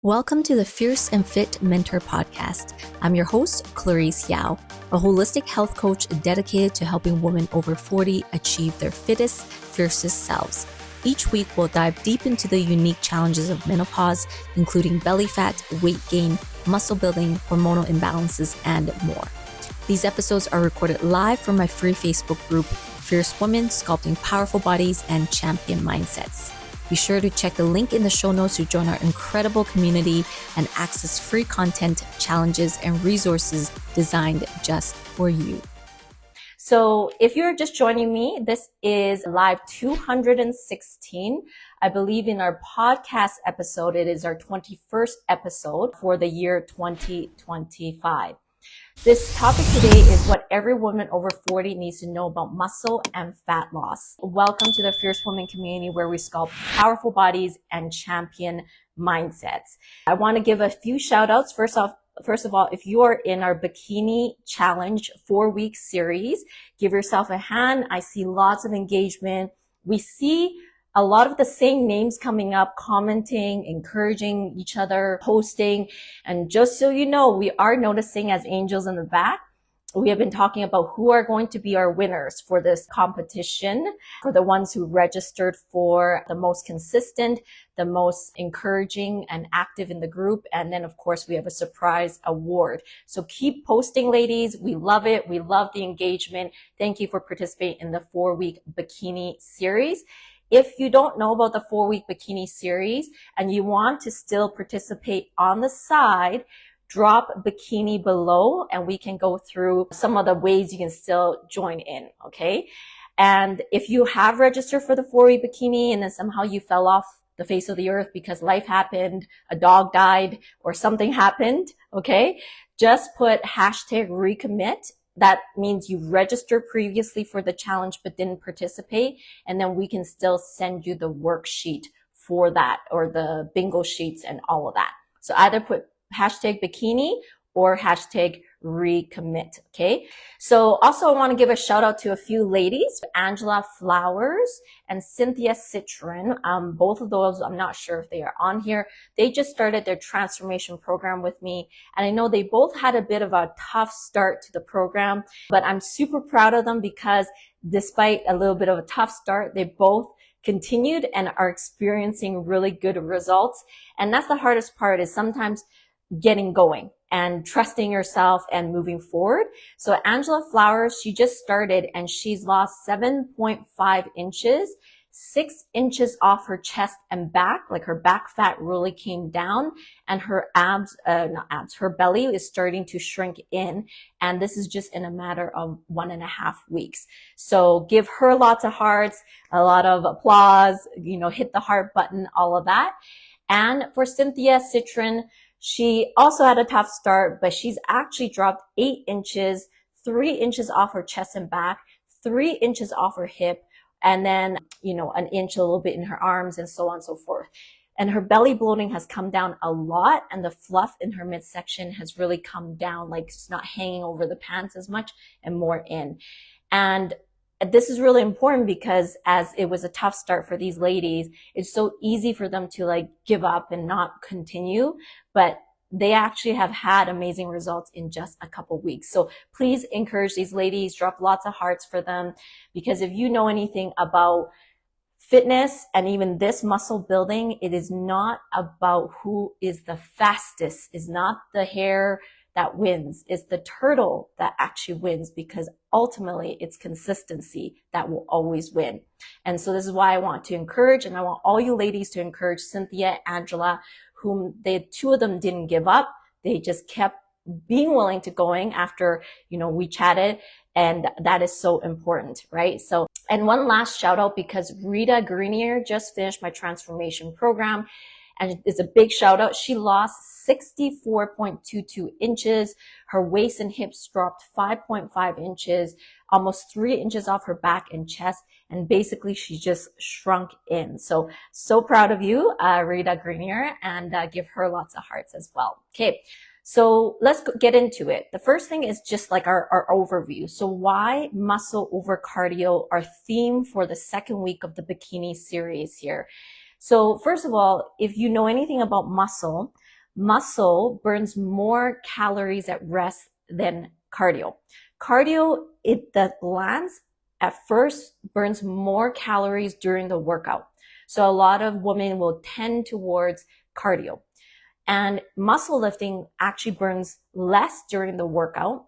Welcome to the Fierce and Fit Mentor Podcast. I'm your host, 𝙒𝙗𝙢, a holistic health coach dedicated to helping women over 40 achieve their fittest, fiercest selves. Each week, we'll dive deep into the unique challenges of menopause, including belly fat, weight gain, muscle building, hormonal imbalances, and more. These episodes are recorded live from my free Facebook group, Fierce Women Sculpting Powerful Bodies and Champion Mindsets. Be sure to check the link in the show notes to join our incredible community and access free content, challenges, and resources designed just for you. So if you're just joining me, this is live 216. I believe in our podcast episode, it is our 21st episode for the year 2025. This topic today is what every woman over 40 needs to know about muscle and fat loss. Welcome to the Fierce Woman community where we sculpt powerful bodies and champion mindsets. I want to give a few shout outs. First of all, if you are in our Bikini Challenge 4-week series, give yourself a hand. I see lots of engagement. We see a lot of the same names coming up, commenting, encouraging each other, posting. And just so you know, we are noticing as angels in the back, we have been talking about who are going to be our winners for this competition, for the ones who registered for the most consistent, the most encouraging and active in the group. And then, of course, we have a surprise award. So keep posting, ladies. We love it. We love the engagement. Thank you for participating in the 4-week bikini series. If you don't know about the 4-week bikini series and you want to still participate on the side, drop bikini below and we can go through some of the ways you can still join in, okay? And if you have registered for the 4-week bikini and then somehow you fell off the face of the earth because life happened, a dog died, or something happened, okay? Just put #recommit. That means you registered previously for the challenge but didn't participate, and then we can still send you the worksheet for that or the bingo sheets and all of that. So either put #bikini or #recommit, okay? So also I want to give a shout out to a few ladies, Angela Flowers and Cynthia Citron. Both of those, I'm not sure if they are on here. They just started their transformation program with me. And I know they both had a bit of a tough start to the program, but I'm super proud of them because despite a little bit of a tough start, they both continued and are experiencing really good results. And that's the hardest part, is sometimes getting going and trusting yourself and moving forward. So Angela Flowers, she just started and she's lost 7.5 inches, 6 inches off her chest and back, like her back fat really came down, and her her belly is starting to shrink in. And this is just in a matter of 1.5 weeks. So give her lots of hearts, a lot of applause, hit the heart button, all of that. And for Cynthia Citron, she also had a tough start, but she's actually dropped 8 inches, 3 inches off her chest and back, 3 inches off her hip, and then, an inch, a little bit in her arms, and so on and so forth. And her belly bloating has come down a lot, and the fluff in her midsection has really come down, like it's not hanging over the pants as much and more in. And this is really important because as it was a tough start for these ladies, it's so easy for them to give up and not continue, but they actually have had amazing results in just a couple weeks. So please encourage these ladies, drop lots of hearts for them, because if you know anything about fitness and even this muscle building, it is not about who is the fastest, is not the hair that wins, is the turtle that actually wins, because ultimately it's consistency that will always win. And so this is why I want to encourage, and I want all you ladies to encourage Cynthia, Angela, whom two of them didn't give up. They just kept being willing to going after, we chatted, and that is so important, right? So, and one last shout out, because Rita Greenier just finished my transformation program, and it's a big shout out. She lost 64.22 inches. Her waist and hips dropped 5.5 inches, almost 3 inches off her back and chest. And basically she just shrunk in. So proud of you, Rita Greenier, and give her lots of hearts as well. Okay. So let's get into it. The first thing is just like our overview. So why muscle over cardio, our theme for the second week of the bikini series here. So first of all, if you know anything about muscle, muscle burns more calories at rest than cardio. Cardio, the glands at first burns more calories during the workout. So a lot of women will tend towards cardio. And muscle lifting actually burns less during the workout,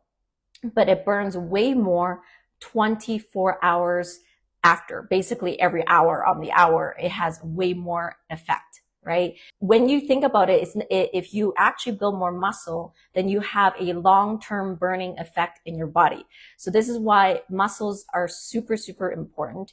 but it burns way more 24 hours after. Basically every hour on the hour, it has way more effect, right? When you think about it, if you actually build more muscle, then you have a long-term burning effect in your body. So this is why muscles are super, super important.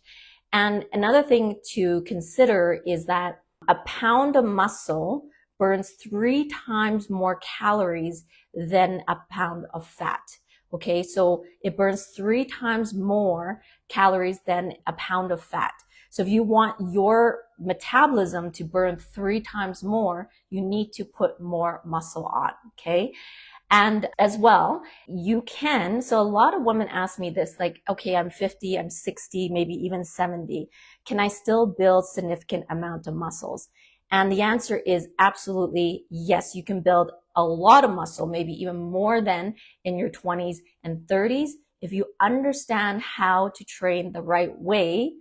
And another thing to consider is that a pound of muscle burns 3 times more calories than a pound of fat. Okay, so it burns 3 times more calories than a pound of fat. So if you want your metabolism to burn 3 times more, you need to put more muscle on, okay? And as well, you can, so a lot of women ask me this, like, okay, I'm 50, I'm 60, maybe even 70. Can I still build significant amount of muscles? And the answer is absolutely yes, you can build a lot of muscle, maybe even more than in your 20s and 30s, if you understand how to train the right way,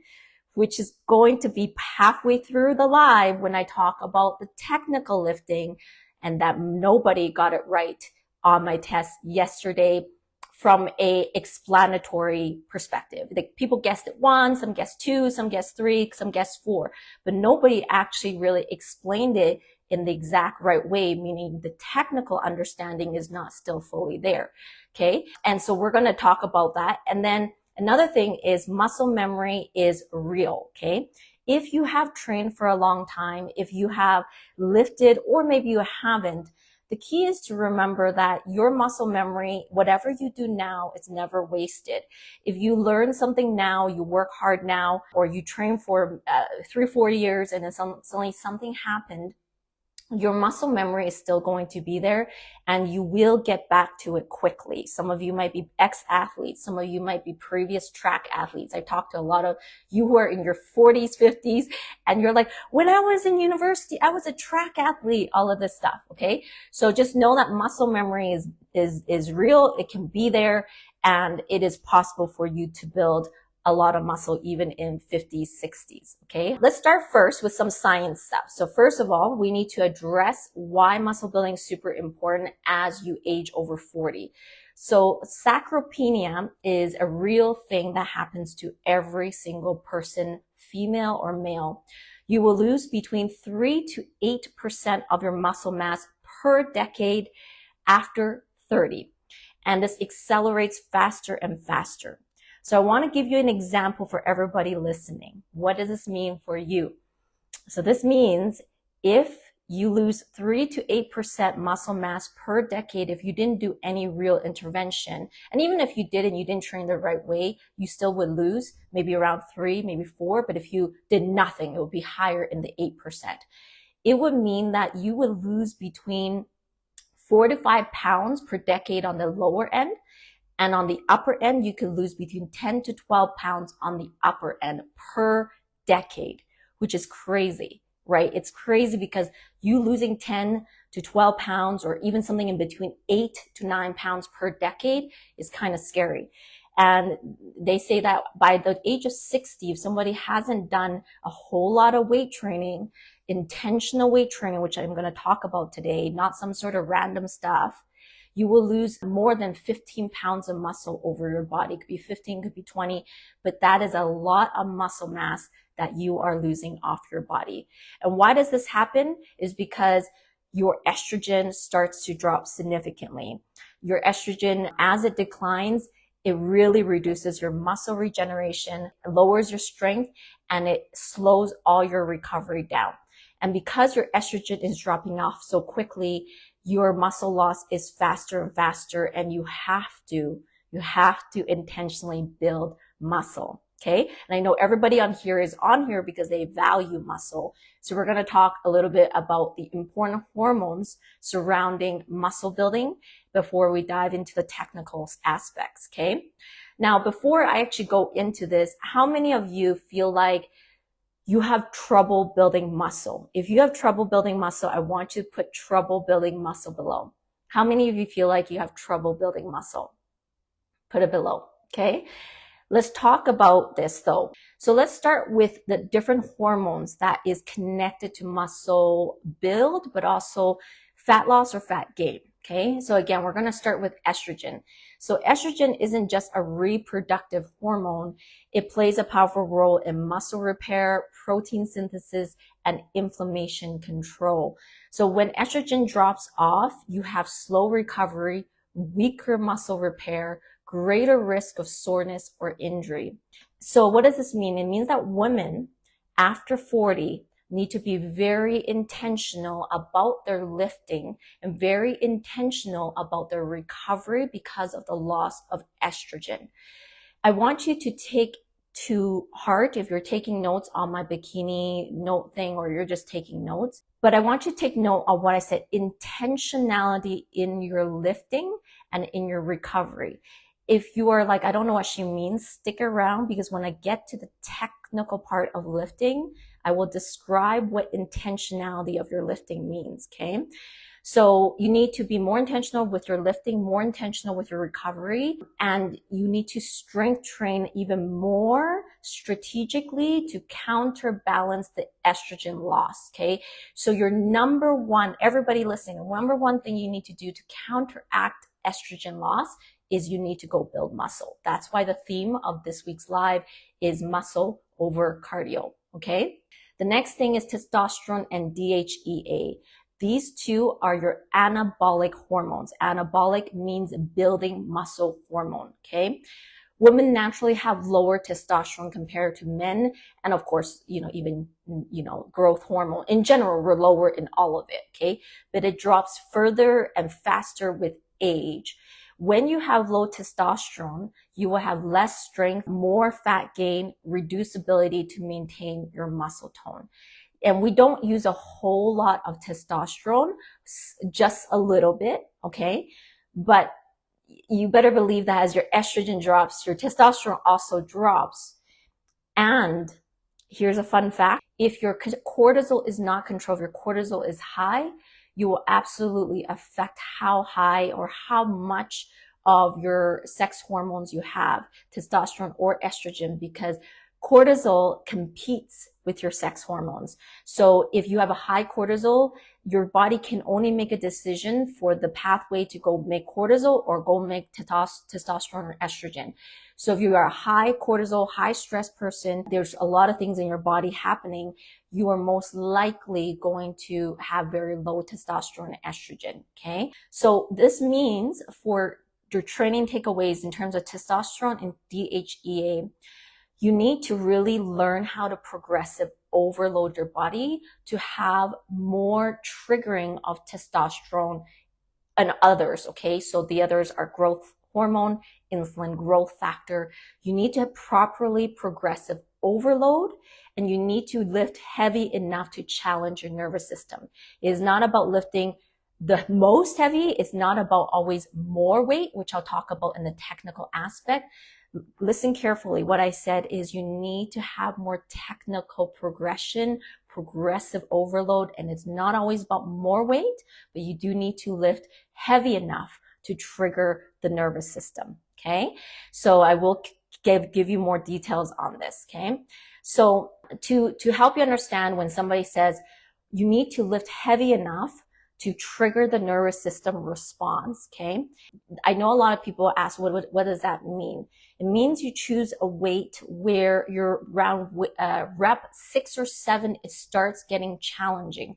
which is going to be halfway through the live when I talk about the technical lifting, and that nobody got it right on my test yesterday from a explanatory perspective. Like, people guessed it 1, some guessed 2, some guessed 3, some guessed 4, but nobody actually really explained it in the exact right way, meaning the technical understanding is not still fully there. Okay. And so we're going to talk about that. And then another thing is muscle memory is real. Okay. If you have trained for a long time, if you have lifted, or maybe you haven't, the key is to remember that your muscle memory, whatever you do now, it's never wasted. If you learn something now, you work hard now, or you train for 3-4 years and then suddenly something happened, your muscle memory is still going to be there, and you will get back to it quickly. Some of you might be ex-athletes. Some of you might be previous track athletes. I talked to a lot of you who are in your 40s, 50s, and you're like, when I was in university, I was a track athlete, all of this stuff. Okay. So just know that muscle memory is real. It can be there, and it is possible for you to build a lot of muscle even in 50s, 60s. Okay, let's start first with some science stuff. So first of all, we need to address why muscle building is super important as you age over 40. So sarcopenia is a real thing that happens to every single person, female or male. You will lose between 3 to 8% of your muscle mass per decade after 30. And this accelerates faster and faster. So I want to give you an example for everybody listening. What does this mean for you? So this means if you lose 3 to 8% muscle mass per decade, if you didn't do any real intervention, and even if you did and you didn't train the right way, you still would lose maybe around 3, maybe 4. But if you did nothing, it would be higher in the 8%. It would mean that you would lose between 4 to 5 pounds per decade on the lower end. And on the upper end, you could lose between 10 to 12 pounds on the upper end per decade, which is crazy, right? It's crazy because you losing 10 to 12 pounds or even something in between 8 to 9 pounds per decade is kind of scary. And they say that by the age of 60, if somebody hasn't done a whole lot of weight training, intentional weight training, which I'm going to talk about today, not some sort of random stuff, you will lose more than 15 pounds of muscle over your body. It could be 15, could be 20, but that is a lot of muscle mass that you are losing off your body. And why does this happen? Is because your estrogen starts to drop significantly. Your estrogen, as it declines, it really reduces your muscle regeneration, lowers your strength, and it slows all your recovery down. And because your estrogen is dropping off so quickly, your muscle loss is faster and faster, and you have to intentionally build muscle. Okay. And I know everybody on here is on here because they value muscle. So we're going to talk a little bit about the important hormones surrounding muscle building before we dive into the technical aspects. Okay. Now, before I actually go into this, how many of you feel like you have trouble building muscle. If you have trouble building muscle, I want you to put trouble building muscle below. How many of you feel like you have trouble building muscle? Put it below, okay? Let's talk about this though. So let's start with the different hormones that is connected to muscle build, but also fat loss or fat gain. Okay, so again, we're going to start with estrogen. So estrogen isn't just a reproductive hormone. It plays a powerful role in muscle repair, protein synthesis, and inflammation control. So when estrogen drops off, you have slow recovery, weaker muscle repair, greater risk of soreness or injury. So what does this mean? It means that women after 40 need to be very intentional about their lifting and very intentional about their recovery because of the loss of estrogen. I want you to take to heart, if you're taking notes on my bikini note thing or you're just taking notes, but I want you to take note of what I said, intentionality in your lifting and in your recovery. If you are like, I don't know what she means, stick around, because when I get to the technical part of lifting, I will describe what intentionality of your lifting means, okay? So you need to be more intentional with your lifting, more intentional with your recovery, and you need to strength train even more strategically to counterbalance the estrogen loss, okay? So your number one, everybody listening, the number one thing you need to do to counteract estrogen loss is you need to go build muscle. That's why the theme of this week's live is muscle over cardio, okay? The next thing is testosterone and DHEA. These two are your anabolic hormones. Anabolic means building muscle hormone, okay? Women naturally have lower testosterone compared to men. And of course, even, growth hormone. In general, we're lower in all of it, okay? But it drops further and faster with age. When you have low testosterone, you will have less strength, more fat gain, reduced ability to maintain your muscle tone. And we don't use a whole lot of testosterone, just a little bit, okay? But you better believe that as your estrogen drops, your testosterone also drops. And here's a fun fact. If your cortisol is not controlled, if your cortisol is high, you will absolutely affect how high or how much of your sex hormones you have, testosterone or estrogen, because cortisol competes with your sex hormones. So if you have a high cortisol, your body can only make a decision for the pathway to go make cortisol or go make testosterone or estrogen. So if you are a high cortisol, high stress person, there's a lot of things in your body happening. You are most likely going to have very low testosterone and estrogen, okay? So this means for your training takeaways in terms of testosterone and DHEA, you need to really learn how to progressive overload your body to have more triggering of testosterone and others, okay? So the others are growth hormone, insulin growth factor. You need to have properly progressive overload, and you need to lift heavy enough to challenge your nervous system. It is not about lifting the most heavy. It's not about always more weight, which I'll talk about in the technical aspect. Listen carefully. What I said is you need to have more technical progression, progressive overload, and it's not always about more weight, but you do need to lift heavy enough to trigger the nervous system, okay? So I will give you more details on this, okay? So to help you understand when somebody says you need to lift heavy enough to trigger the nervous system response, okay? I know a lot of people ask, what does that mean? It means you choose a weight where you're around rep 6 or 7, it starts getting challenging.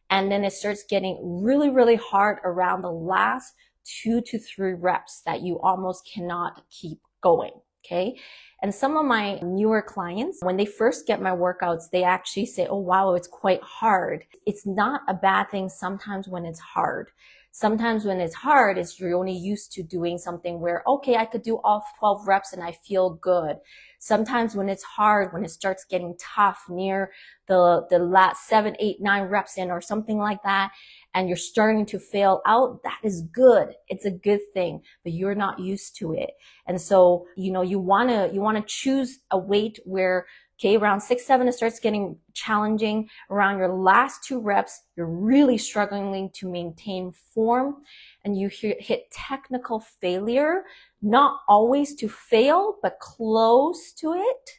And then it starts getting really, really hard around the last 2 to 3 reps that you almost cannot keep going, okay? And some of my newer clients, when they first get my workouts, they actually say, oh, wow, it's quite hard. It's not a bad thing sometimes when it's hard. Sometimes when it's hard, it's you're only used to doing something where, okay, I could do all 12 reps and I feel good. Sometimes when it's hard, when it starts getting tough near the last 7, 8, 9 reps in or something like that, and you're starting to fail out, that is good. It's a good thing, but you're not used to it. And so, you wanna choose a weight where Okay, around 6, 7, it starts getting challenging. Around your last 2 reps, you're really struggling to maintain form, and you hit technical failure, not always to fail, but close to it.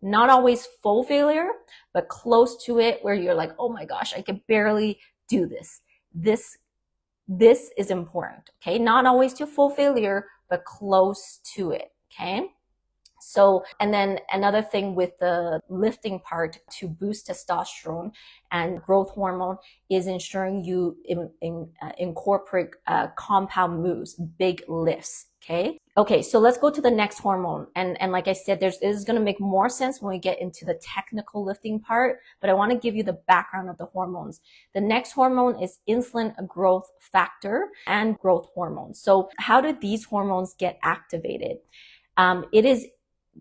Not always full failure, but close to it, where you're like, oh my gosh, I can barely do this. This is important, okay? Not always to full failure, but close to it, okay? So, and then another thing with the lifting part to boost testosterone and growth hormone is ensuring you incorporate compound moves, big lifts, okay? Okay, so let's go to the next hormone. And like I said, this is going to make more sense when we get into the technical lifting part, but I want to give you the background of the hormones. The next hormone is insulin growth factor and growth hormone. So how do these hormones get activated? It is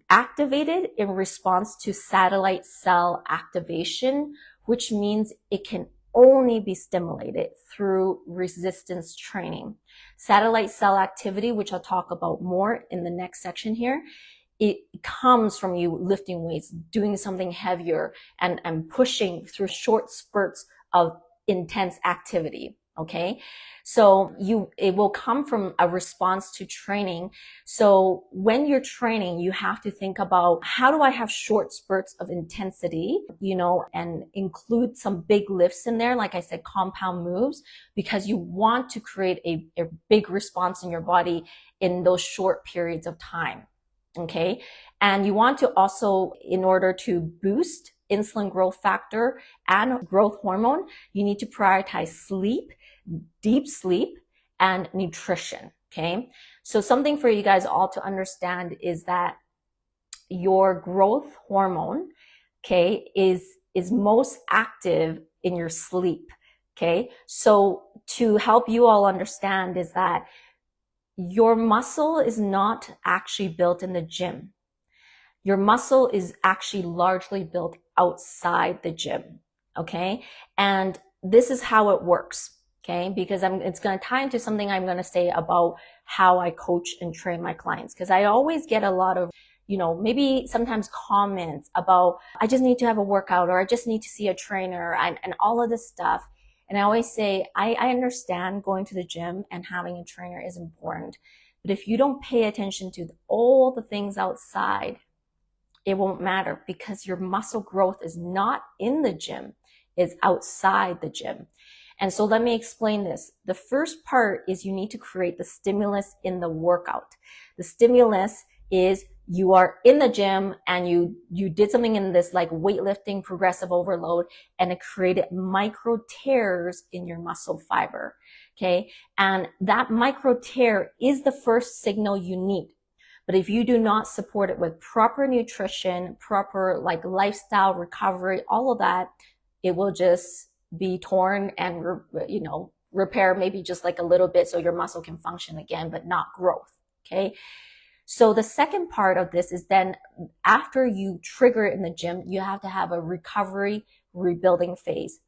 activated in response to satellite cell activation, which means it can only be stimulated through resistance training. Satellite cell activity, which I'll talk about more in the next section here, it comes from you lifting weights, doing something heavier, and pushing through short spurts of intense activity. Okay, so it will come from a response to training. So when you're training, you have to think about, how do I have short spurts of intensity, and include some big lifts in there, like I said, compound moves, because you want to create a big response in your body in those short periods of time. Okay, and you want to also, in order to boost insulin growth factor and growth hormone, you need to prioritize sleep, deep sleep, and nutrition. Okay, so something for you guys all to understand is that your growth hormone, okay, is most active in your sleep. Okay, so to help you all understand is that your muscle is not actually built in the gym. Your muscle is actually largely built outside the gym. Okay, and this is how it works. Okay, because it's going to tie into something I'm going to say about how I coach and train my clients. Because I always get a lot of, maybe sometimes comments about, I just need to have a workout, or I just need to see a trainer, and all of this stuff. And I always say, I understand going to the gym and having a trainer is important. But if you don't pay attention to all the things outside, it won't matter, because your muscle growth is not in the gym, it's outside the gym. And so let me explain this. The first part is you need to create the stimulus in the workout. The stimulus is you are in the gym and you did something in this, like weightlifting, progressive overload, and it created micro tears in your muscle fiber. Okay. And that micro tear is the first signal you need. But if you do not support it with proper nutrition, proper lifestyle recovery, all of that, it will just be torn and, repair maybe just a little bit so your muscle can function again, but not growth. Okay. So the second part of this is then after you trigger it in the gym, you have to have a recovery rebuilding phase.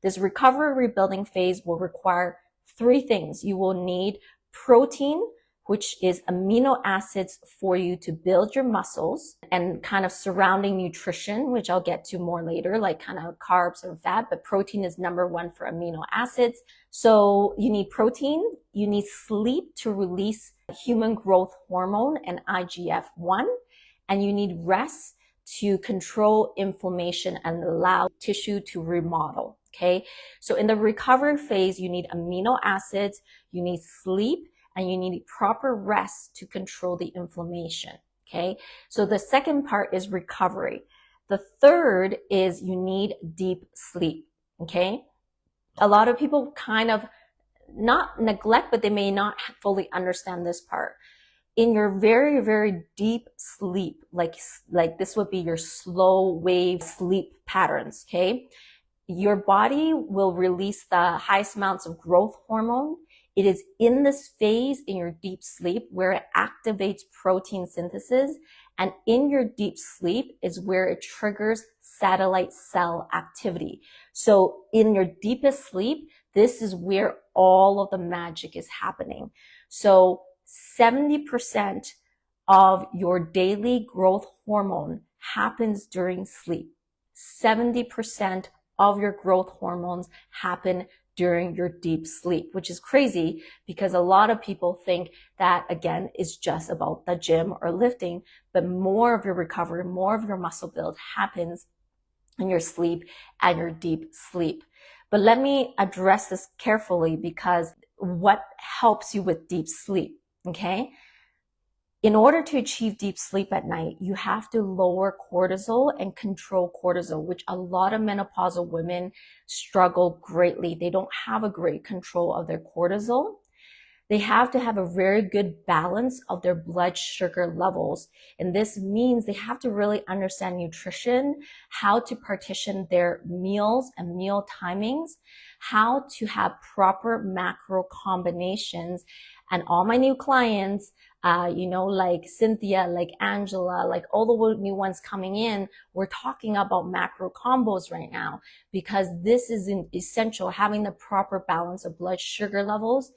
This recovery rebuilding phase will require 3 things. You will need protein, which is amino acids for you to build your muscles, and kind of surrounding nutrition, which I'll get to more later, like kind of carbs and fat, but protein is number 1 for amino acids. So you need protein, you need sleep to release human growth hormone and IGF-1, and you need rest to control inflammation and allow tissue to remodel. Okay, so in the recovery phase, you need amino acids, you need sleep, and you need proper rest to control the inflammation. Okay, so the second part is recovery. The third is you need deep sleep. Okay, a lot of people kind of not neglect, but they may not fully understand this part. In your very, very deep sleep, like this would be your slow wave sleep patterns. Okay, your body will release the highest amounts of growth hormone. It is in this phase in your deep sleep where it activates protein synthesis, and in your deep sleep is where it triggers satellite cell activity. So in your deepest sleep, this is where all of the magic is happening. So 70% of your daily growth hormone happens during sleep. 70% of your growth hormones happen during your deep sleep, which is crazy because a lot of people think that, again, is just about the gym or lifting, but more of your recovery, more of your muscle build happens in your sleep and your deep sleep. But let me address this carefully because what helps you with deep sleep, okay? In order to achieve deep sleep at night, you have to lower cortisol and control cortisol, which a lot of menopausal women struggle greatly. They don't have a great control of their cortisol. They have to have a very good balance of their blood sugar levels. And this means they have to really understand nutrition, how to partition their meals and meal timings, how to have proper macro combinations. And all my new clients, like Cynthia, like Angela, like all the new ones coming in, we're talking about macro combos right now because this is essential, having the proper balance of blood sugar levels.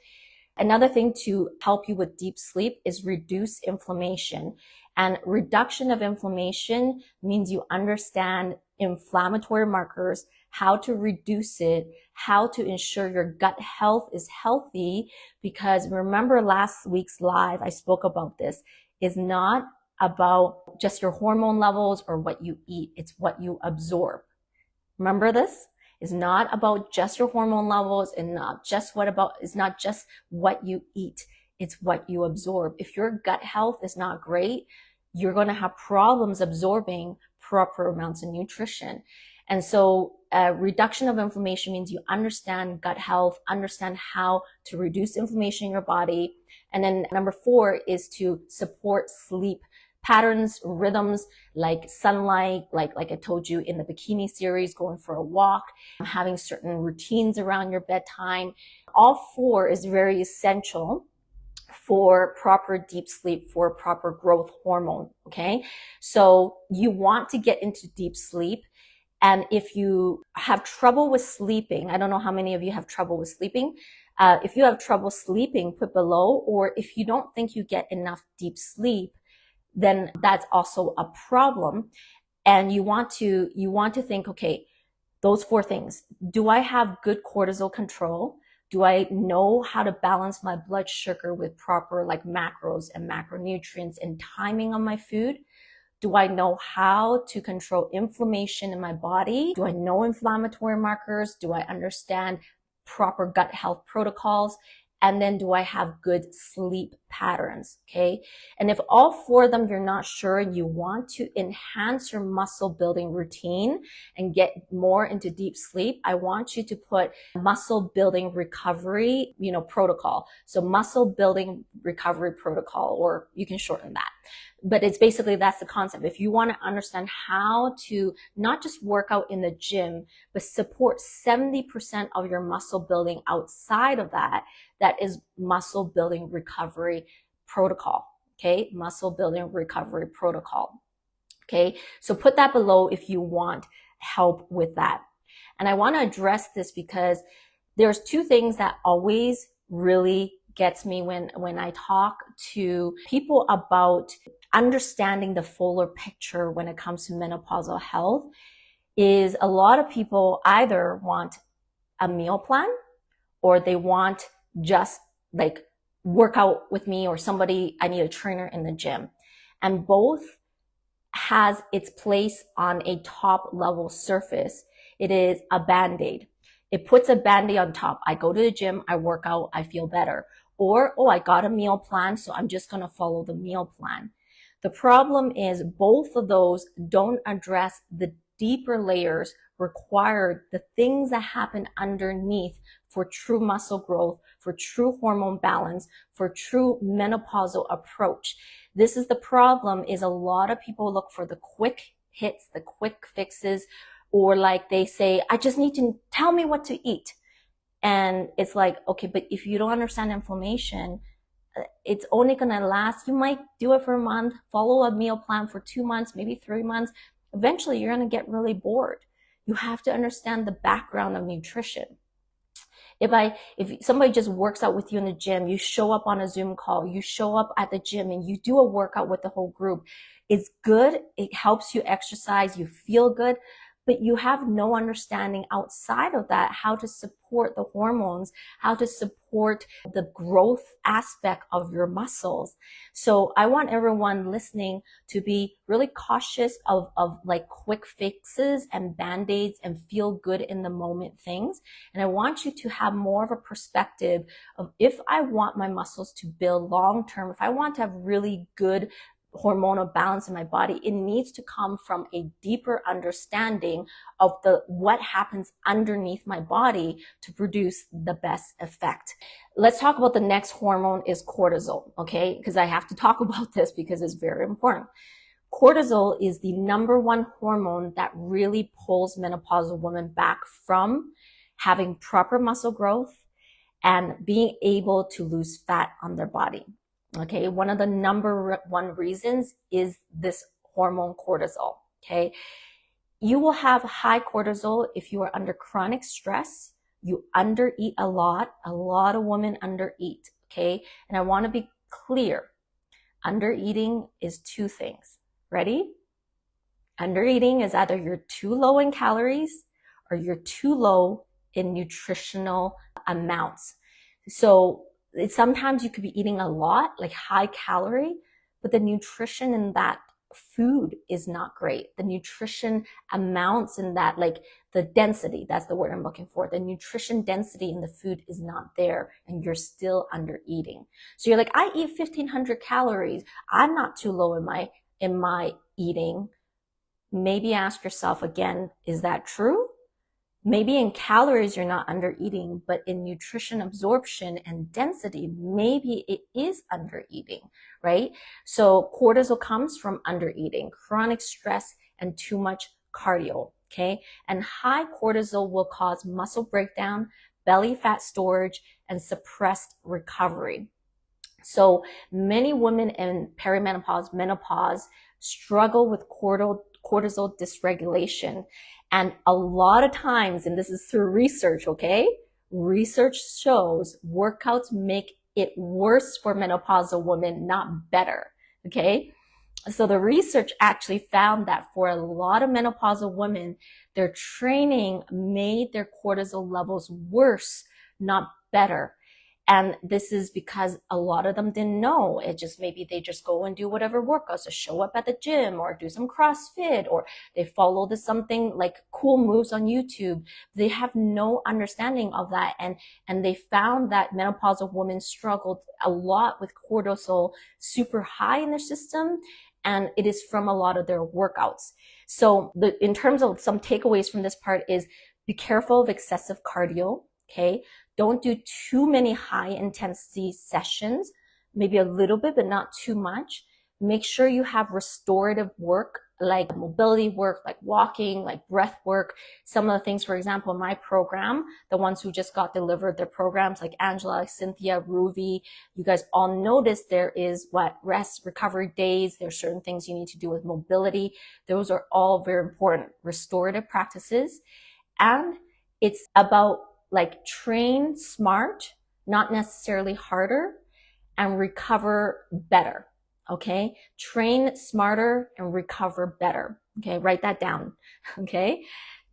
Another thing to help you with deep sleep is reduce inflammation. And reduction of inflammation means you understand inflammatory markers, how to reduce it, how to ensure your gut health is healthy. Because remember last week's live, I spoke about this, is not about just your hormone levels or what you eat. It's what you absorb. Remember this? It's not about just your hormone levels and it's not just what you eat. It's what you absorb. If your gut health is not great, you're going to have problems absorbing proper amounts of nutrition. And so reduction of inflammation means you understand gut health, understand how to reduce inflammation in your body. And then number 4 is to support sleep patterns, rhythms, like sunlight, like I told you in the bikini series, going for a walk, having certain routines around your bedtime. All 4 is very essential for proper deep sleep, for proper growth hormone, okay? So you want to get into deep sleep. And if you have trouble with sleeping, I don't know how many of you have trouble with sleeping. If you have trouble sleeping, put below, or if you don't think you get enough deep sleep, then that's also a problem. And you want to think, okay, those 4 things. Do I have good cortisol control? Do I know how to balance my blood sugar with proper macros and macronutrients and timing on my food? Do I know how to control inflammation in my body? Do I know inflammatory markers? Do I understand proper gut health protocols? And then do I have good sleep patterns? Okay. And if all 4 of them you're not sure and you want to enhance your muscle building routine and get more into deep sleep, I want you to put muscle building recovery, protocol. So muscle building recovery protocol, or you can shorten that. But it's basically, that's the concept. If you want to understand how to not just work out in the gym, but support 70% of your muscle building outside of that, that is muscle building recovery protocol. Okay. Muscle building recovery protocol. Okay. So put that below if you want help with that. And I want to address this because there's 2 things that always really gets me when I talk to people about understanding the fuller picture when it comes to menopausal health. Is a lot of people either want a meal plan or they want just work out with me, or somebody, I need a trainer in the gym. And both has its place on a top level surface. It is a band-aid. It puts a band-aid on top. I go to the gym, I work out, I feel better. Or, I got a meal plan, so I'm just going to follow the meal plan. The problem is both of those don't address the deeper layers required, the things that happen underneath for true muscle growth, for true hormone balance, for true menopausal approach. This is the problem, is a lot of people look for the quick hits, the quick fixes, or they say, I just need to tell me what to eat. And it's okay, but if you don't understand inflammation, it's only going to last. You might do it for a month, follow a meal plan for 2 months, maybe 3 months. Eventually, you're going to get really bored. You have to understand the background of nutrition. If somebody just works out with you in the gym, you show up on a Zoom call, you show up at the gym and you do a workout with the whole group, it's good. It helps you exercise, you feel good, but you have no understanding outside of that how to support the hormones, how to support the growth aspect of your muscles. So I want everyone listening to be really cautious of like quick fixes and band-aids and feel good in the moment things. And I want you to have more of a perspective of, if I want my muscles to build long term, if I want to have really good hormonal balance in my body, it needs to come from a deeper understanding of what happens underneath my body to produce the best effect. Let's talk about the next hormone is cortisol, okay? Because I have to talk about this because it's very important. Cortisol is the #1 hormone that really pulls menopausal women back from having proper muscle growth and being able to lose fat on their body. Okay, one of the #1 reasons is this hormone cortisol. Okay, you will have high cortisol if you are under chronic stress, you undereat a lot of women undereat. Okay, and I want to be clear, undereating is 2 things. Ready? Undereating is either you're too low in calories or you're too low in nutritional amounts. So sometimes you could be eating a lot, like high calorie, but the nutrition in that food is not great. The nutrition amounts in that, like the density, that's the word I'm looking for. The nutrition density in the food is not there and you're still under eating. So you're like, I eat 1,500 calories. I'm not too low in my eating. Maybe ask yourself again, is that true? Maybe in calories you're not under eating, but in nutrition absorption and density, maybe it is under eating, right? So cortisol comes from under eating, chronic stress, and too much cardio, okay? And high cortisol will cause muscle breakdown, belly fat storage, and suppressed recovery. So many women in perimenopause, menopause struggle with cortisol dysregulation. And a lot of times, and this is through research, okay? Research shows workouts make it worse for menopausal women, not better, okay? So the research actually found that for a lot of menopausal women, their training made their cortisol levels worse, not better. And this is because a lot of them didn't know. It just, maybe they just go and do whatever workouts, to show up at the gym or do some CrossFit, or they follow something like cool moves on YouTube. They have no understanding of that. And they found that menopausal women struggled a lot with cortisol super high in their system. And it is from a lot of their workouts. So in terms of some takeaways from this part is, be careful of excessive cardio, okay? Don't do too many high intensity sessions, maybe a little bit, but not too much. Make sure you have restorative work, like mobility work, like walking, like breath work. Some of the things, for example, in my program, the ones who just got delivered their programs, like Angela, Cynthia, Ruby, you guys all noticed there is rest, recovery days. There's certain things you need to do with mobility. Those are all very important. Restorative practices. And it's about like train smart, not necessarily harder, and recover better, okay? Train smarter and recover better, okay? Write that down, okay?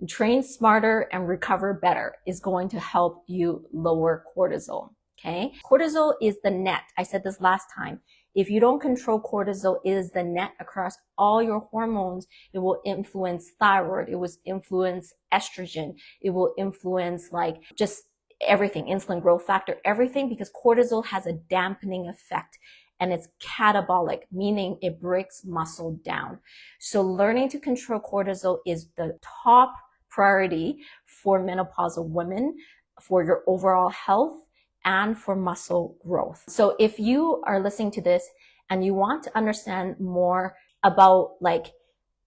Train smarter and recover better is going to help you lower cortisol, okay? Cortisol is the net. I said this last time. If you don't control cortisol, it is the net across all your hormones. It will influence thyroid. It will influence estrogen. It will influence like just everything, insulin growth factor, everything, because cortisol has a dampening effect and it's catabolic, meaning it breaks muscle down. So learning to control cortisol is the top priority for menopausal women, for your overall health, and for muscle growth. So if you are listening to this and you want to understand more about like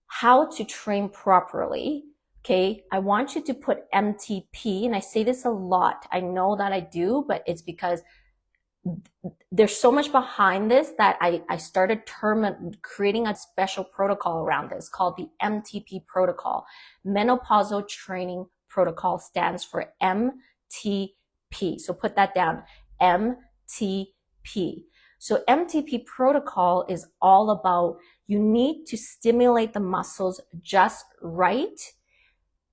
how to train properly, okay, I want you to put MTP, and I say this a lot. I know that I do, but it's because there's so much behind this that I started creating a special protocol around this called the MTP protocol. Menopausal Training Protocol stands for MTP. So put that down, MTP. So MTP protocol is all about you need to stimulate the muscles just right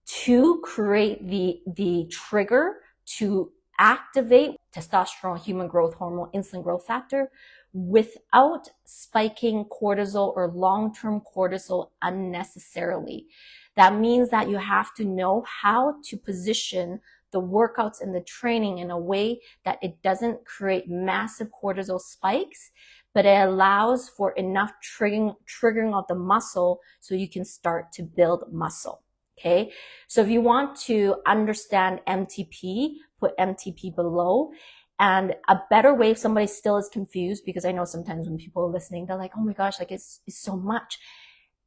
to create the trigger to activate testosterone, human growth hormone, insulin growth factor without spiking cortisol or long-term cortisol unnecessarily. That means that you have to know how to position the workouts and the training in a way that it doesn't create massive cortisol spikes, but it allows for enough triggering of the muscle so you can start to build muscle. Okay, so if you want to understand MTP, put MTP below. And a better way, if somebody still is confused, because I know sometimes when people are listening, they're like, oh my gosh, like it's so much.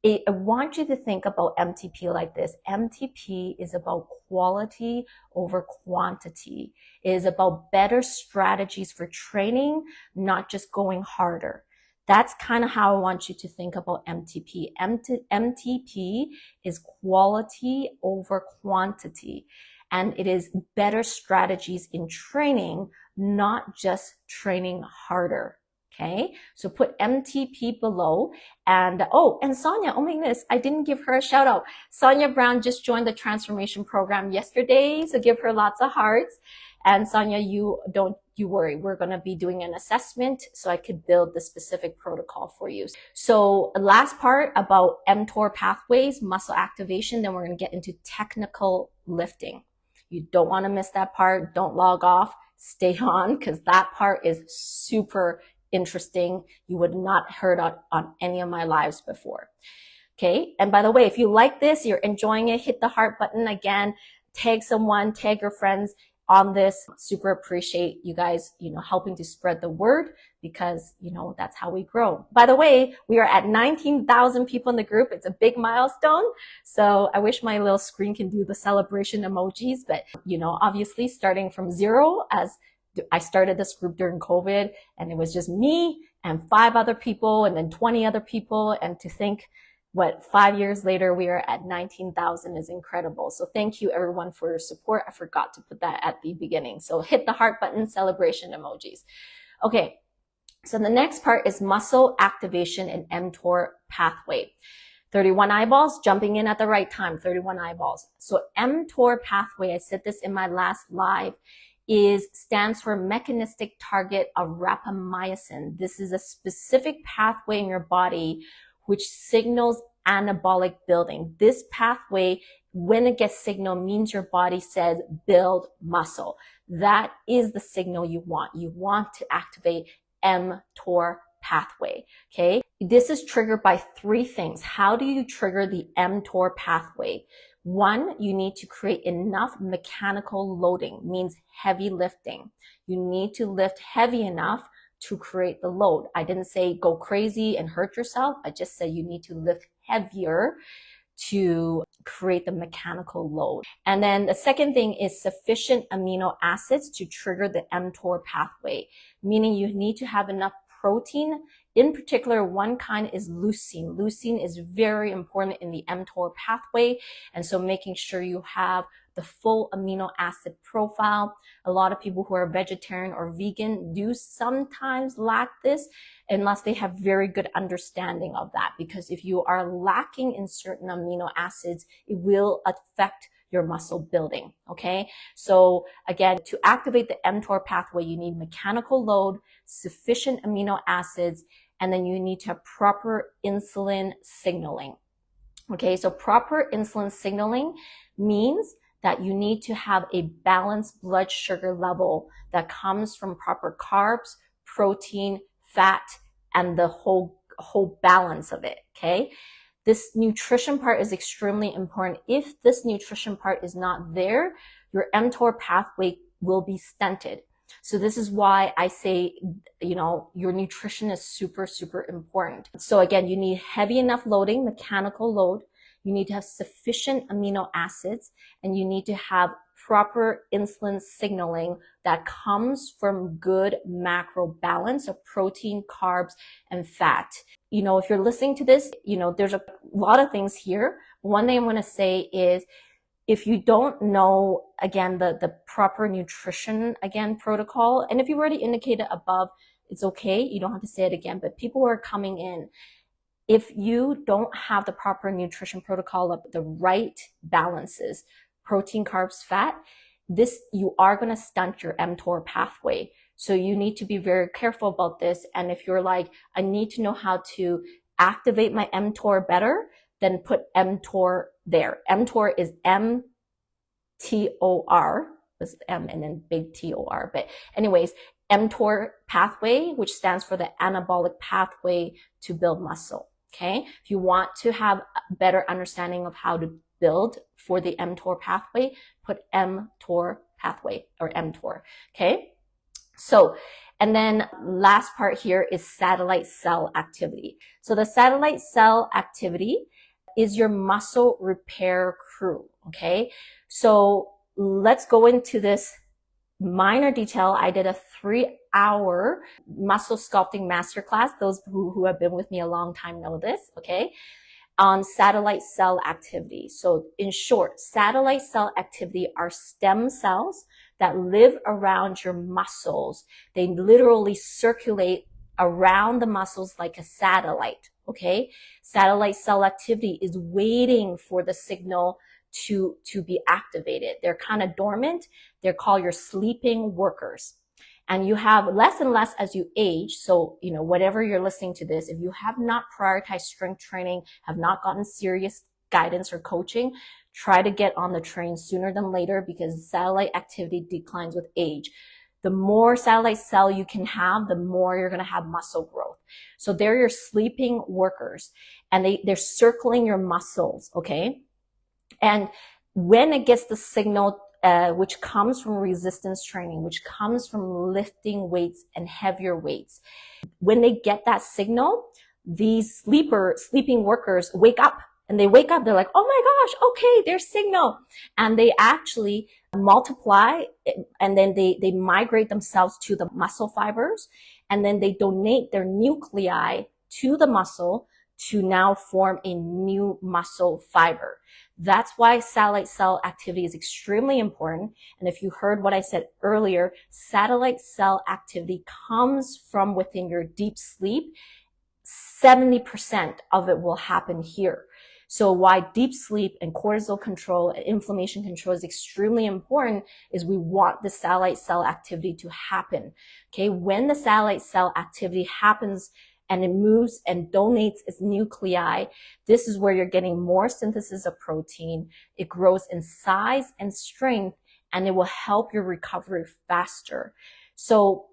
I want you to think about MTP like this. MTP is about quality over quantity. It is about better strategies for training, not just going harder. That's kind of how I want you to think about MTP. MTP is quality over quantity. And it is better strategies in training, not just training harder. Okay, so put MTP below. And Sonia, oh my goodness, I didn't give her a shout out. Sonia Brown just joined the transformation program yesterday, so give her lots of hearts. And Sonia, you worry, we're going to be doing an assessment so I could build the specific protocol for you. So last part about mTOR pathways, muscle activation, then we're going to get into technical lifting. You don't want to miss that part. Don't log off. Stay on, because that part is super interesting. You would not heard on any of my lives before. Okay. And by the way, if you like this, you're enjoying it, hit the heart button again, tag someone, tag your friends on this. Super appreciate you guys, helping to spread the word, because, that's how we grow. By the way, we are at 19,000 people in the group. It's a big milestone. So I wish my little screen can do the celebration emojis, but, obviously starting from zero, as I started this group during COVID, and it was just me and 5 other people and then 20 other people. And to think 5 years later, we are at 19,000 is incredible. So thank you everyone for your support. I forgot to put that at the beginning. So hit the heart button, celebration emojis. Okay. So the next part is muscle activation and mTOR pathway. 31 eyeballs, jumping in at the right time, 31 eyeballs. So mTOR pathway, I said this in my last live, stands for mechanistic target of rapamycin. This is a specific pathway in your body which signals anabolic building. This pathway, when it gets signaled, means your body says build muscle. That is the signal you want. You want to activate mTOR pathway. Okay. This is triggered by 3 things. How do you trigger the mTOR pathway? 1, you need to create enough mechanical loading, means heavy lifting. You need to lift heavy enough to create the load. I didn't say go crazy and hurt yourself. I just said you need to lift heavier to create the mechanical load. And then the second thing is sufficient amino acids to trigger the mTOR pathway, meaning you need to have enough protein. In particular, one kind is leucine. Leucine is very important in the mTOR pathway. And so making sure you have the full amino acid profile. A lot of people who are vegetarian or vegan do sometimes lack this unless they have very good understanding of that. Because if you are lacking in certain amino acids, it will affect your muscle building. Okay. So again, to activate the mTOR pathway, you need mechanical load, sufficient amino acids, and then you need to have proper insulin signaling. Okay. So proper insulin signaling means that you need to have a balanced blood sugar level that comes from proper carbs, protein, fat, and the whole balance of it. Okay. This nutrition part is extremely important. If this nutrition part is not there, your mTOR pathway will be stunted. So this is why I say, your nutrition is super, super important. So again, you need heavy enough loading, mechanical load. You need to have sufficient amino acids, and you need to have proper insulin signaling that comes from good macro balance of protein, carbs, and fat. If you're listening to this, there's a lot of things here. One thing I want to say is, if you don't know, again, the proper nutrition, again, protocol, and if you already indicated above, it's okay. You don't have to say it again, but people who are coming in, if you don't have the proper nutrition protocol of the right balances, protein, carbs, fat, you are going to stunt your mTOR pathway. So you need to be very careful about this. And if you're like, I need to know how to activate my mTOR better, then put mTOR there. mTOR is mTOR, this M and then big TOR. But anyways, mTOR pathway, which stands for the anabolic pathway to build muscle. Okay. If you want to have a better understanding of how to build for the mTOR pathway, put mTOR pathway or mTOR. Okay. So, and then last part here is satellite cell activity. So the satellite cell activity is your muscle repair crew. Okay. So let's go into this minor detail. I did a 3-hour muscle sculpting masterclass. Those who have been with me a long time know this. Okay. On satellite cell activity. So in short, satellite cell activity are stem cells that live around your muscles. They literally circulate around the muscles like a satellite. Okay. Satellite cell activity is waiting for the signal to be activated. They're kind of dormant. They're called your sleeping workers. And you have less and less as you age. So, whatever you're listening to this, if you have not prioritized strength training, have not gotten serious guidance or coaching, try to get on the train sooner than later, because satellite activity declines with age. The more satellite cell you can have, the more you're going to have muscle growth. So they're your sleeping workers, and they're circling your muscles. Okay. And when it gets the signal, which comes from resistance training, which comes from lifting weights and heavier weights, when they get that signal, these sleeping workers wake up. And they wake up, they're like, oh my gosh, okay, there's signal. And they actually multiply, and then they migrate themselves to the muscle fibers, and then they donate their nuclei to the muscle to now form a new muscle fiber. That's why satellite cell activity is extremely important. And if you heard what I said earlier, satellite cell activity comes from within your deep sleep. 70% of it will happen here. So why deep sleep and cortisol control and inflammation control is extremely important is we want the satellite cell activity to happen. Okay. When the satellite cell activity happens and it moves and donates its nuclei, this is where you're getting more synthesis of protein. It grows in size and strength, and it will help your recovery faster. So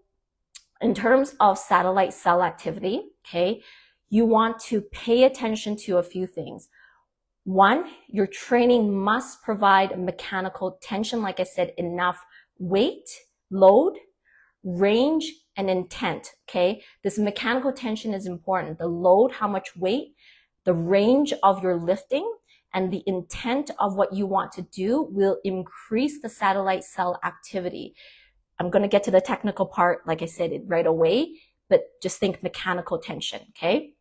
in terms of satellite cell activity, okay, you want to pay attention to a few things. One, your training must provide mechanical tension, like I said, enough weight, load, range, and intent. Okay. This mechanical tension is important. The load, how much weight, the range of your lifting, and the intent of what you want to do will increase the satellite cell activity. I'm going to get to the technical part, like I said, right away, but just think mechanical tension. Okay.